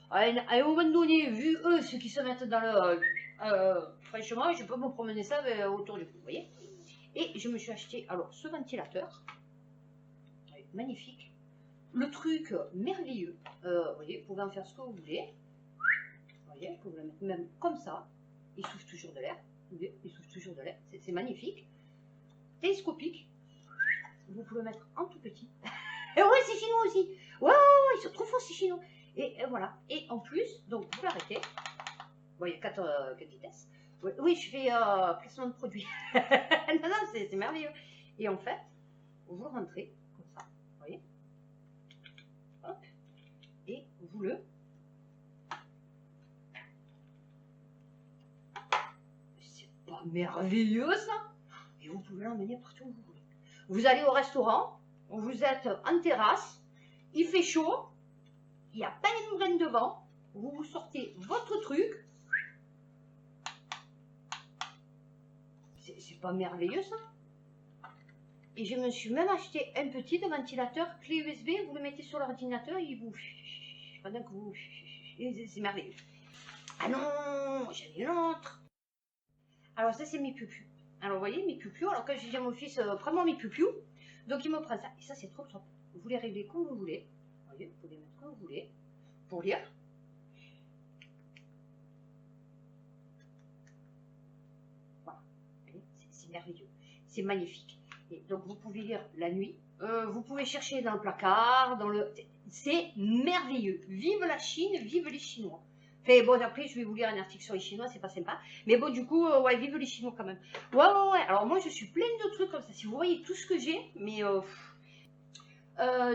à un moment donné, vu eux, ceux qui se mettent dans le... franchement, je peux me promener ça autour du cou, vous voyez. Et je me suis acheté, alors, ce ventilateur. Magnifique. Le truc merveilleux. Vous voyez, vous pouvez en faire ce que vous voulez. Vous voyez, vous pouvez le mettre même comme ça. Il souffle toujours de l'air. Vous voyez, il souffle toujours de l'air. C'est magnifique. Télescopique. Vous pouvez le mettre en tout petit. Et ouais, c'est chinois aussi. Ouais, ouais, ouais, ils sont trop forts, ces chinois. Et voilà. Et en plus, donc vous l'arrêtez. Bon, il y a 4 vitesses. Oui, oui, je fais placement de produit. Non, non, c'est merveilleux. Et en fait, vous le rentrez comme ça. Vous voyez? Hop. Et vous le... C'est pas merveilleux, ça? Et vous pouvez l'emmener partout où vous voulez. Vous allez au restaurant, vous êtes en terrasse, il fait chaud, il n'y a pas une graine de vent, vous sortez votre truc. C'est pas merveilleux, ça? Et je me suis même acheté un petit ventilateur clé USB, vous le mettez sur l'ordinateur, il vous... pendant que vous... C'est merveilleux. Ah non, j'en ai une autre. Alors ça, c'est mes pupus. Alors vous voyez, mes pupus, alors quand je dis à mon fils, prends-moi mes pupus, donc il me prend ça. Et ça, c'est trop top. Vous les réglez comme vous voulez. Vous voyez, vous pouvez les mettre comme vous voulez. Pour lire. Voilà. C'est merveilleux. C'est magnifique. Et donc vous pouvez lire la nuit. Vous pouvez chercher dans le placard, dans le... C'est merveilleux. Vive la Chine, vive les Chinois. Enfin, bon, après, je vais vous lire un article sur les Chinois, c'est pas sympa. Mais bon, du coup, ouais, vive les Chinois quand même. Ouais, ouais, ouais. Alors moi, je suis pleine de trucs comme ça. Si vous voyez tout ce que j'ai, mais...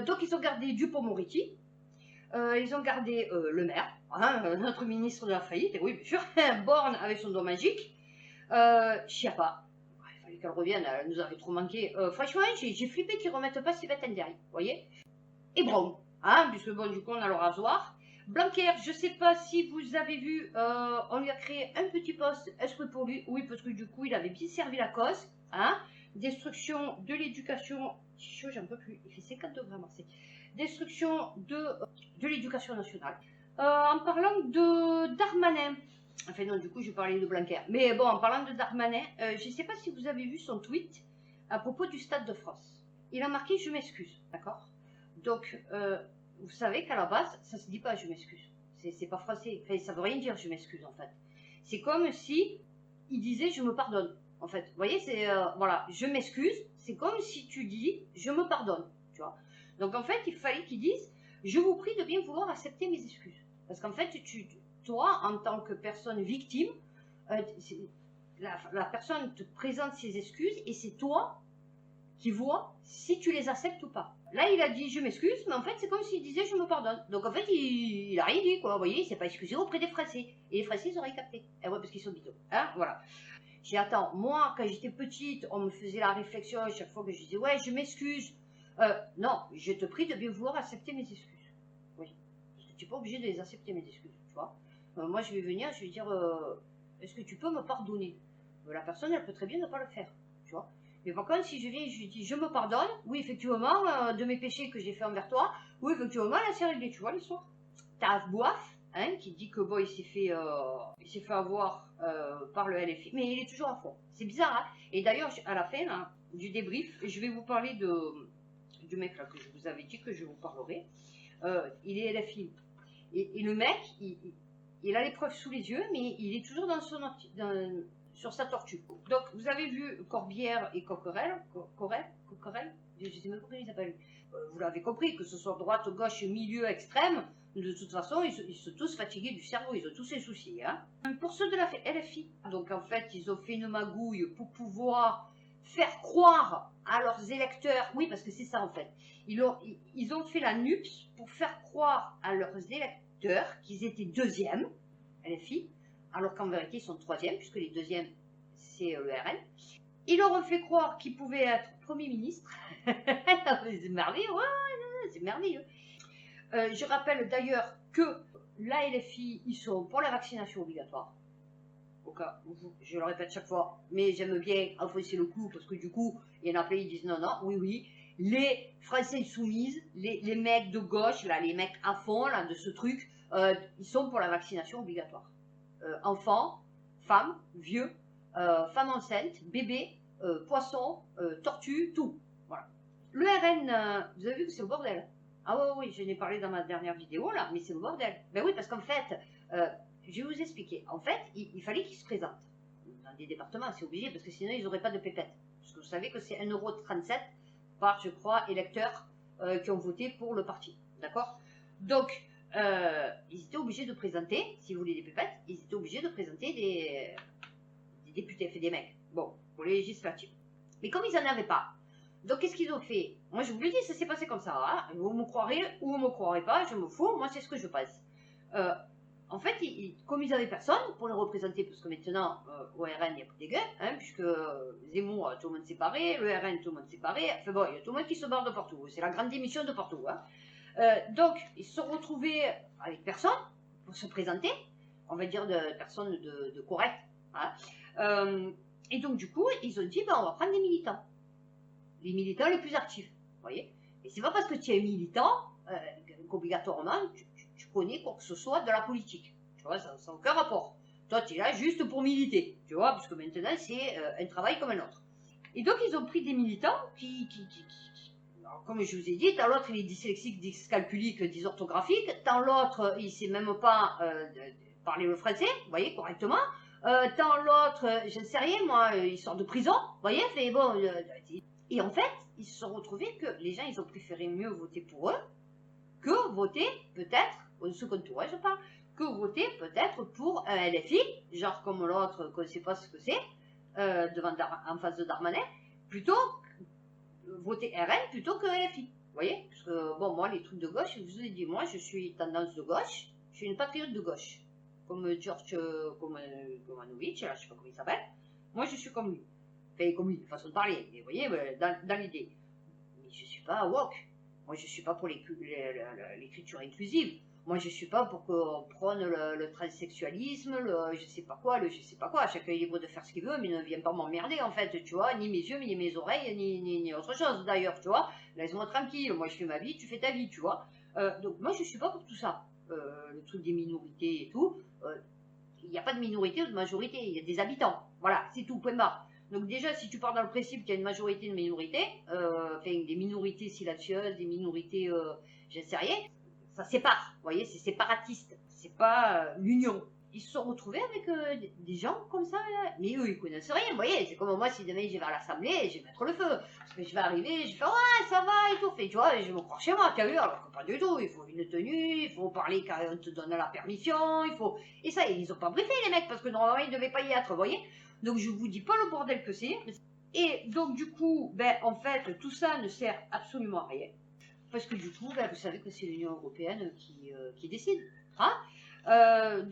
donc, ils ont gardé Dupond-Moretti. Ils ont gardé le maire, hein, notre ministre de la faillite, et oui, bien sûr, Borne avec son dos magique. Chiappa. Il fallait qu'elle revienne, elle nous avait trop manqué. Franchement, j'ai flippé qu'ils ne remettent pas Sébastien Ndiaye, vous voyez. Et Brown, hein, puisque bon, du coup, on a le rasoir. Blanquer, je ne sais pas si vous avez vu, on lui a créé un petit poste exprès pour lui. Oui, parce que du coup, il avait bien servi la cause. Hein. Destruction de l'éducation. J'en peux plus, il fait 50 degrés à Marseille. Destruction de l'éducation nationale. En parlant de Darmanin, enfin non, du coup, je parlais de Blanquer. Mais bon, en parlant de Darmanin, je ne sais pas si vous avez vu son tweet à propos du Stade de France. Il a marqué « Je m'excuse », d'accord. Donc, vous savez qu'à la base, ça se dit pas je m'excuse. C'est pas français. Enfin, ça veut rien dire je m'excuse en fait. C'est comme si il disait je me pardonne. En fait, vous voyez, c'est voilà, je m'excuse. C'est comme si tu dis je me pardonne. Tu vois. Donc en fait, il fallait qu'il dise je vous prie de bien vouloir accepter mes excuses. Parce qu'en fait, toi, en tant que personne victime, la personne te présente ses excuses et c'est toi qui vois si tu les acceptes ou pas. Là, il a dit je m'excuse, mais en fait, c'est comme s'il disait je me pardonne. Donc en fait, il a rien dit, quoi. Vous voyez, il s'est pas excusé auprès des Français. Et les Français, ils auraient capté. Eh ouais, parce qu'ils sont bidons. Hein, voilà. J'ai attends, moi, quand j'étais petite, on me faisait la réflexion à chaque fois que je disais ouais, je m'excuse. Non, je te prie de bien vouloir accepter mes excuses. Oui. Tu n'es pas obligé de les accepter, mes excuses, tu vois. Moi, je vais venir, je vais dire est-ce que tu peux me pardonner? La personne, elle peut très bien ne pas le faire, tu vois. Mais par contre, si je viens et je dis je me pardonne, oui, effectivement, de mes péchés que j'ai fait envers toi, oui, effectivement, là, c'est réglé, tu vois, l'histoire. T'as Bouaf, hein, qui dit que bon, il s'est fait avoir par le LFI, mais il est toujours à fond. C'est bizarre, hein. Et d'ailleurs, à la fin là, du débrief, je vais vous parler du mec là que je vous avais dit que je vous parlerai. Il est LFI. Et le mec, il a les preuves sous les yeux, mais il est toujours sur sa tortue. Donc, vous avez vu Corbière et Coquerel, je ne sais même pas comment ils s'appellent. Vous l'avez compris, que ce soit droite, gauche, milieu, extrême, de toute façon, ils sont tous fatigués du cerveau, ils ont tous ces soucis. Hein. Pour ceux de la LFI, donc en fait, ils ont fait une magouille pour pouvoir faire croire à leurs électeurs, oui, parce que c'est ça en fait, ils ont fait la NUPS pour faire croire à leurs électeurs qu'ils étaient deuxièmes, LFI, alors qu'en vérité, ils sont troisièmes, puisque les deuxièmes, c'est le RN. Ils leur ont fait croire qu'ils pouvaient être Premier ministre. C'est merveilleux, ouais, c'est merveilleux. Je rappelle d'ailleurs que la LFI, ils sont pour la vaccination obligatoire. Au cas où, je le répète chaque fois, mais j'aime bien enfoncer le coup, parce que du coup, il y en a plein qui disent non, non, oui, oui. Les Français soumises, les mecs de gauche, là, les mecs à fond là, de ce truc, ils sont pour la vaccination obligatoire. Enfants, femmes, vieux, femmes enceintes, bébés, poissons, tortues, tout. Voilà. Le RN, vous avez vu que c'est le bordel. Ah oui, oui, je n'ai parlé dans ma dernière vidéo là, mais c'est le bordel. Ben oui, parce qu'en fait, je vais vous expliquer. En fait, il fallait qu'ils se présentent. Dans des départements, c'est obligé, parce que sinon ils n'auraient pas de pépette. Parce que vous savez que c'est 1,37 € par, je crois, électeurs qui ont voté pour le parti. D'accord? Donc, ils étaient obligés de présenter, si vous voulez des pépettes, ils étaient obligés de présenter des députés, fait des mecs. Bon, pour les législatives. Mais comme ils n'en avaient pas, donc qu'est-ce qu'ils ont fait? Moi je vous le dis, ça s'est passé comme ça. Hein. Vous me croirez ou vous me croirez pas, je me fous, moi c'est ce que je pense. En fait, comme ils n'avaient personne pour les représenter, parce que maintenant, au RN, il n'y a plus des gueux, hein, puisque Zemmour, tout le monde séparé, le RN, tout le monde séparé, enfin bon, il y a tout le monde qui se barre de partout. C'est la grande démission de partout. Hein. Donc, ils se sont retrouvés avec personne pour se présenter, on va dire de personnes de correct. Hein. Et donc, du coup, ils ont dit, ben, on va prendre des militants. Les militants les plus actifs, vous voyez. Et c'est pas parce que tu es militant qu'obligatoirement tu connais quoi que ce soit de la politique. Tu vois, ça n'a aucun rapport. Toi, tu es là juste pour militer, tu vois, parce que maintenant, c'est un travail comme un autre. Et donc, ils ont pris des militants alors, comme je vous ai dit, tant l'autre, il est dyslexique, dyscalculique, dysorthographique, tant l'autre, il ne sait même pas parler le français, vous voyez, correctement. Tant l'autre, je ne sais rien, moi, il sort de prison, vous voyez, mais bon... Et en fait, ils se sont retrouvés que les gens, ils ont préféré mieux voter pour eux que voter, peut-être, au second tour, je parle, que voter peut-être pour un LFI, genre comme l'autre, qu'on ne sait pas ce que c'est, en face de Darmanin, plutôt voter RN plutôt que LFI. Vous voyez? Parce que, bon, moi, les trucs de gauche, je vous ai dit, moi, je suis tendance de gauche, je suis une patriote de gauche. Comme George Komanovic, là, je sais pas comment il s'appelle. Moi, je suis comme lui. Enfin, comme lui, façon de parler, mais vous voyez, dans l'idée. Mais je ne suis pas woke. Moi, je ne suis pas pour l'écriture inclusive. Moi, je ne suis pas pour qu'on prône le transsexualisme, le je sais pas quoi, le je sais pas quoi. Chacun est libre de faire ce qu'il veut, mais ne viens pas m'emmerder, en fait, tu vois. Ni mes yeux, ni mes oreilles, ni autre chose, d'ailleurs, tu vois. Laisse-moi tranquille. Moi, je fais ma vie, tu fais ta vie, tu vois. Donc, moi, je ne suis pas pour tout ça. Le truc des minorités et tout. Il n'y a pas de minorité ou de majorité. Il y a des habitants. Voilà, c'est tout, point barre. Donc déjà, si tu pars dans le principe qu'il y a une majorité de minorités, enfin des minorités silencieuses, des minorités, je ne sais rien, ça sépare, vous voyez, c'est séparatiste, c'est pas l'union. Ils se sont retrouvés avec des gens comme ça, là. Mais eux, ils connaissent rien, vous voyez, c'est comme moi, si demain je vais à l'Assemblée, je vais mettre le feu, parce que je vais arriver, je vais faire, ouais, ça va, et tout, fait, tu vois, je vais me croire chez moi, t'as vu, alors que pas du tout, il faut une tenue, il faut parler quand on te donne la permission, il faut... Et ça, ils ont pas briefé, les mecs, parce que normalement, ils devaient pas y être, vous voyez. Donc je vous dis pas le bordel que c'est. Et donc du coup, ben, en fait, tout ça ne sert absolument à rien. Parce que du coup, ben, vous savez que c'est l'Union Européenne qui décide. Hein.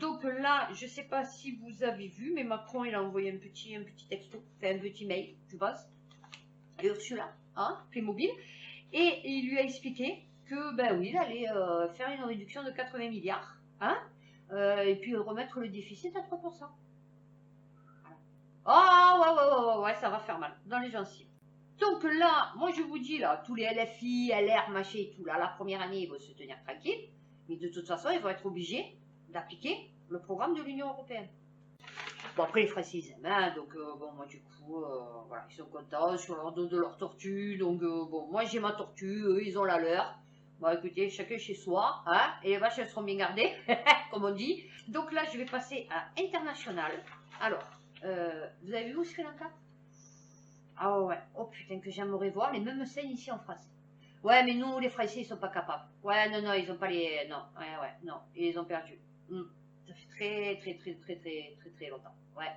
Donc là, je ne sais pas si vous avez vu, mais Macron, il a envoyé un petit texto, enfin un petit mail, je pense, à Ursula, hein, Playmobil, et il lui a expliqué que, ben oui, il allait faire une réduction de 80 milliards, hein, et puis remettre le déficit à 3%. Oh, ouais, ça va faire mal dans les gencives. Donc là, moi je vous dis, là, tous les LFI, LR, machin et tout, là, la première année, ils vont se tenir tranquilles, mais de toute façon, ils vont être obligés d'appliquer le programme de l'Union Européenne. Bon, après, les Français, ils aiment, hein, donc, bon, moi, du coup, voilà, ils sont contents sur leur dos de leur tortue, donc, bon, moi, j'ai ma tortue, eux, ils ont la leur. Bon, écoutez, chacun chez soi, hein, et les vaches, elles seront bien gardées, comme on dit. Donc là, je vais passer à international. Alors, vous avez vu au Sri Lanka? Ah ouais, oh putain, que j'aimerais voir les mêmes scènes ici en France. Ouais, mais nous, les Français, ils sont pas capables. Ouais, non, non, ils ont pas les... Non, ouais, non, ils les ont perdu. Ça fait très longtemps. Ouais.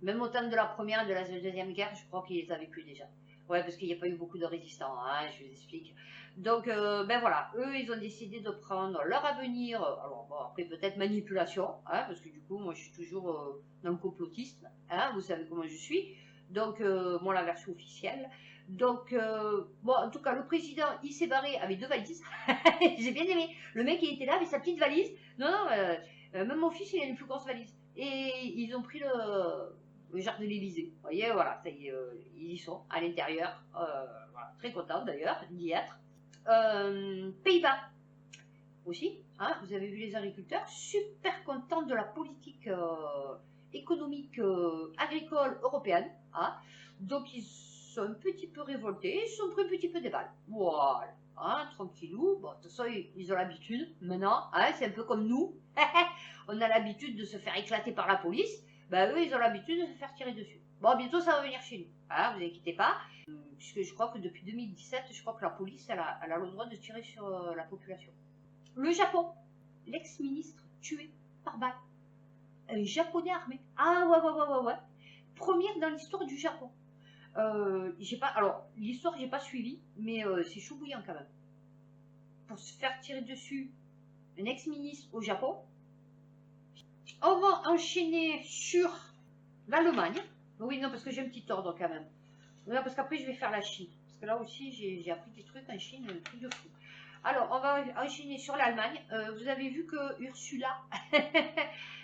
Même au temps de la première et de la deuxième guerre, je crois qu'ils les avaient plus déjà. Ouais, parce qu'il n'y a pas eu beaucoup de résistants, hein, je vous explique. Donc, ben voilà, eux, ils ont décidé de prendre leur avenir. Alors, bon, après, peut-être manipulation, hein, parce que du coup, moi, je suis toujours dans le complotisme, hein, vous savez comment je suis. Donc, moi, la version officielle. Donc, bon, en tout cas, le président, il s'est barré avec 2 valises. J'ai bien aimé. Le mec, il était là avec sa petite valise. Non, non, même mon fils, il a une plus grosse valise. Et ils ont pris le jardin de l'Élysée. Vous voyez, voilà, ça y est, ils y sont, à l'intérieur. Voilà, très contents d'ailleurs d'y être. Pays-Bas aussi, hein, vous avez vu les agriculteurs, super contents de la politique économique agricole européenne. Hein. Donc ils sont un petit peu révoltés, ils se sont pris un petit peu des balles. Voilà, hein, tranquillou. Bon, de toute façon, ils ont l'habitude maintenant, hein, c'est un peu comme nous. On a l'habitude de se faire éclater par la police. Ben, eux, ils ont l'habitude de se faire tirer dessus. Bon, bientôt, ça va venir chez nous. Hein, vous inquiétez pas. Puisque je crois que depuis 2017, je crois que la police, elle a le droit de tirer sur la population. Le Japon, l'ex-ministre tué par balle. Un japonais armé. Ah ouais. Première dans l'histoire du Japon. J'ai pas, alors, l'histoire, j'ai pas suivi, mais c'est chaud bouillant quand même. Pour se faire tirer dessus, un ex-ministre au Japon. On va enchaîner sur l'Allemagne. Oui, non, parce que j'ai un petit ordre quand même. Non, parce qu'après, je vais faire la Chine. Parce que là aussi, j'ai appris des trucs en Chine, un truc de fou. Alors, on va enchaîner sur l'Allemagne. Vous avez vu que Ursula,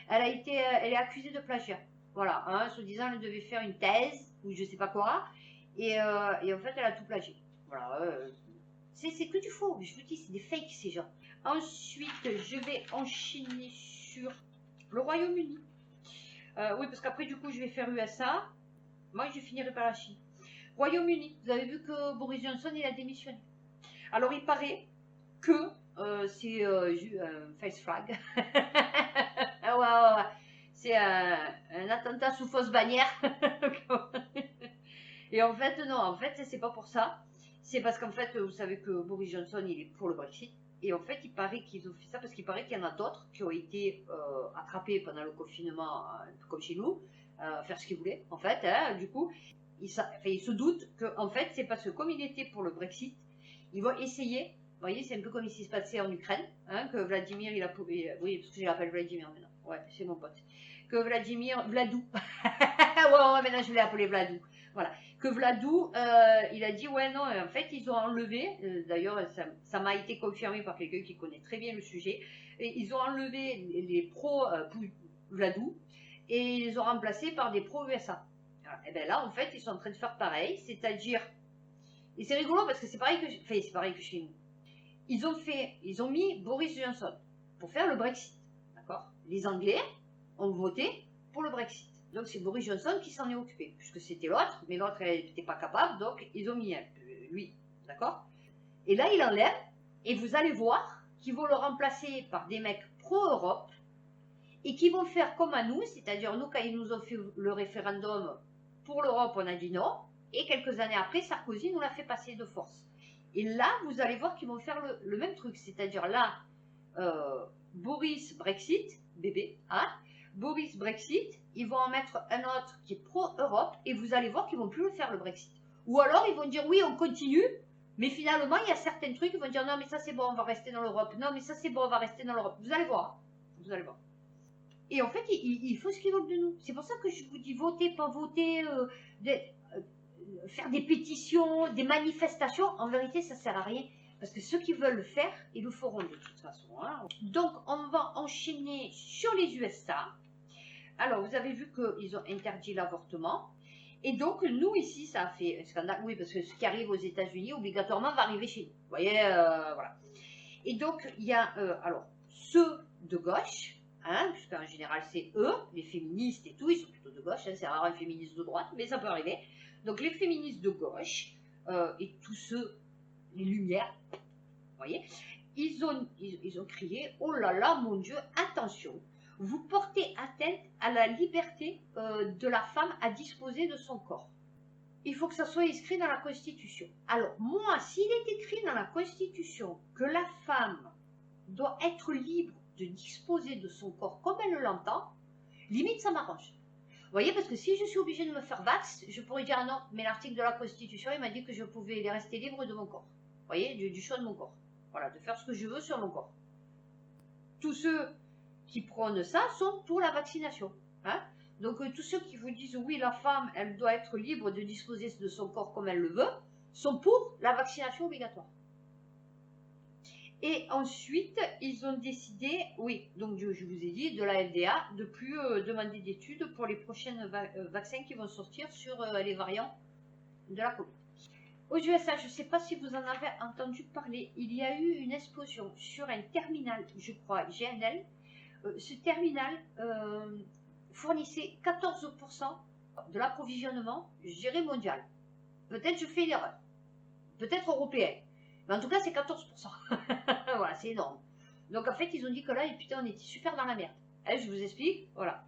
elle est accusée de plagiat. Voilà, hein, soi-disant, elle devait faire une thèse, ou je sais pas quoi. Et en fait, elle a tout plagié. Voilà, c'est que du faux. Je vous dis, c'est des fakes, ces gens. Ensuite, je vais enchaîner sur le Royaume-Uni. Oui, parce qu'après, du coup, je vais faire USA. Moi, je finirai par la Chine. Royaume-Uni, vous avez vu que Boris Johnson, il a démissionné. Alors, il paraît que c'est un face flag. Ouais. C'est un attentat sous fausse bannière. Et en fait, non, en fait, c'est pas pour ça. C'est parce qu'en fait, vous savez que Boris Johnson, il est pour le Brexit. Et en fait, il paraît qu'ils ont fait ça parce qu'il paraît qu'il y en a d'autres qui ont été attrapés pendant le confinement, un peu comme chez nous, faire ce qu'ils voulaient, en fait. Hein, du coup, il se doute que, en fait, c'est parce que comme il était pour le Brexit, ils vont essayer. Vous voyez, c'est un peu comme ici se passait en Ukraine, hein, que Vladimir, il a... Oui, parce que je l'appelle Vladimir maintenant. Ouais, c'est mon pote. Que Vladou. Ouais, maintenant je l'ai appelé Vladou. Voilà. Que Vladou, il a dit, ouais, non, en fait, ils ont enlevé, d'ailleurs, ça m'a été confirmé par quelqu'un qui connaît très bien le sujet, et ils ont enlevé les pros Vladou, et ils les ont remplacés par des pros USA. Et bien là, en fait, ils sont en train de faire pareil, c'est-à-dire, et c'est rigolo parce que c'est pareil que chez nous. Ils ont mis Boris Johnson pour faire le Brexit, d'accord? Les Anglais ont voté pour le Brexit. Donc c'est Boris Johnson qui s'en est occupé, puisque c'était l'autre, mais l'autre elle n'était pas capable, donc ils ont mis lui, d'accord? Et là il enlève, et vous allez voir qu'ils vont le remplacer par des mecs pro-Europe, et qui vont faire comme à nous, c'est-à-dire nous quand ils nous ont fait le référendum pour l'Europe, on a dit non, et quelques années après, Sarkozy nous l'a fait passer de force. Et là, vous allez voir qu'ils vont faire le même truc, c'est-à-dire là, Boris Brexit, bébé, hein, Boris Brexit, ils vont en mettre un autre qui est pro-Europe, et vous allez voir qu'ils vont plus le faire le Brexit. Ou alors ils vont dire oui, on continue, mais finalement il y a certains trucs, ils vont dire non mais ça c'est bon, on va rester dans l'Europe, non mais ça c'est bon, on va rester dans l'Europe. Vous allez voir, vous allez voir. Et en fait, il faut ce qu'ils veulent de nous. C'est pour ça que je vous dis voter, pas voter, faire des pétitions, des manifestations. En vérité, ça sert à rien. Parce que ceux qui veulent le faire, ils le feront de toute façon. Hein. Donc, on va enchaîner sur les USA. Alors, vous avez vu qu'ils ont interdit l'avortement. Et donc, nous, ici, ça a fait un scandale. Oui, parce que ce qui arrive aux États-Unis, obligatoirement, va arriver chez nous. Vous voyez, voilà. Et donc, il y a, alors, ceux de gauche, hein, puisqu'en général, c'est eux, les féministes et tout, ils sont plutôt de gauche, hein, c'est rare un féministe de droite, mais ça peut arriver. Donc, les féministes de gauche, et tous ceux, les Lumières, vous voyez, ils ont crié, oh là là, mon Dieu, attention, vous portez atteinte à la liberté de la femme à disposer de son corps. Il faut que ça soit inscrit dans la Constitution. Alors, moi, s'il est écrit dans la Constitution que la femme doit être libre de disposer de son corps comme elle l'entend, limite, ça m'arrange. Vous voyez, parce que si je suis obligée de me faire vax, je pourrais dire non, mais l'article de la Constitution, il m'a dit que je pouvais rester libre de mon corps. Vous voyez, du choix de mon corps. Voilà, de faire ce que je veux sur mon corps. Tous ceux qui prônent ça sont pour la vaccination. Hein. Donc tous ceux qui vous disent oui, la femme, elle doit être libre de disposer de son corps comme elle le veut, sont pour la vaccination obligatoire. Et ensuite, ils ont décidé, oui, donc je vous ai dit, de la FDA, de plus demander d'études pour les prochains vaccins qui vont sortir sur les variants de la Covid. Aux USA, je ne sais pas si vous en avez entendu parler, il y a eu une explosion sur un terminal, je crois, GNL. Ce terminal fournissait 14% de l'approvisionnement, je dirais, mondial. Peut-être je fais l'erreur, peut-être européen, mais en tout cas c'est 14%. Voilà, c'est énorme. Donc en fait, ils ont dit que là, putain, on était super dans la merde. Je vous explique, voilà.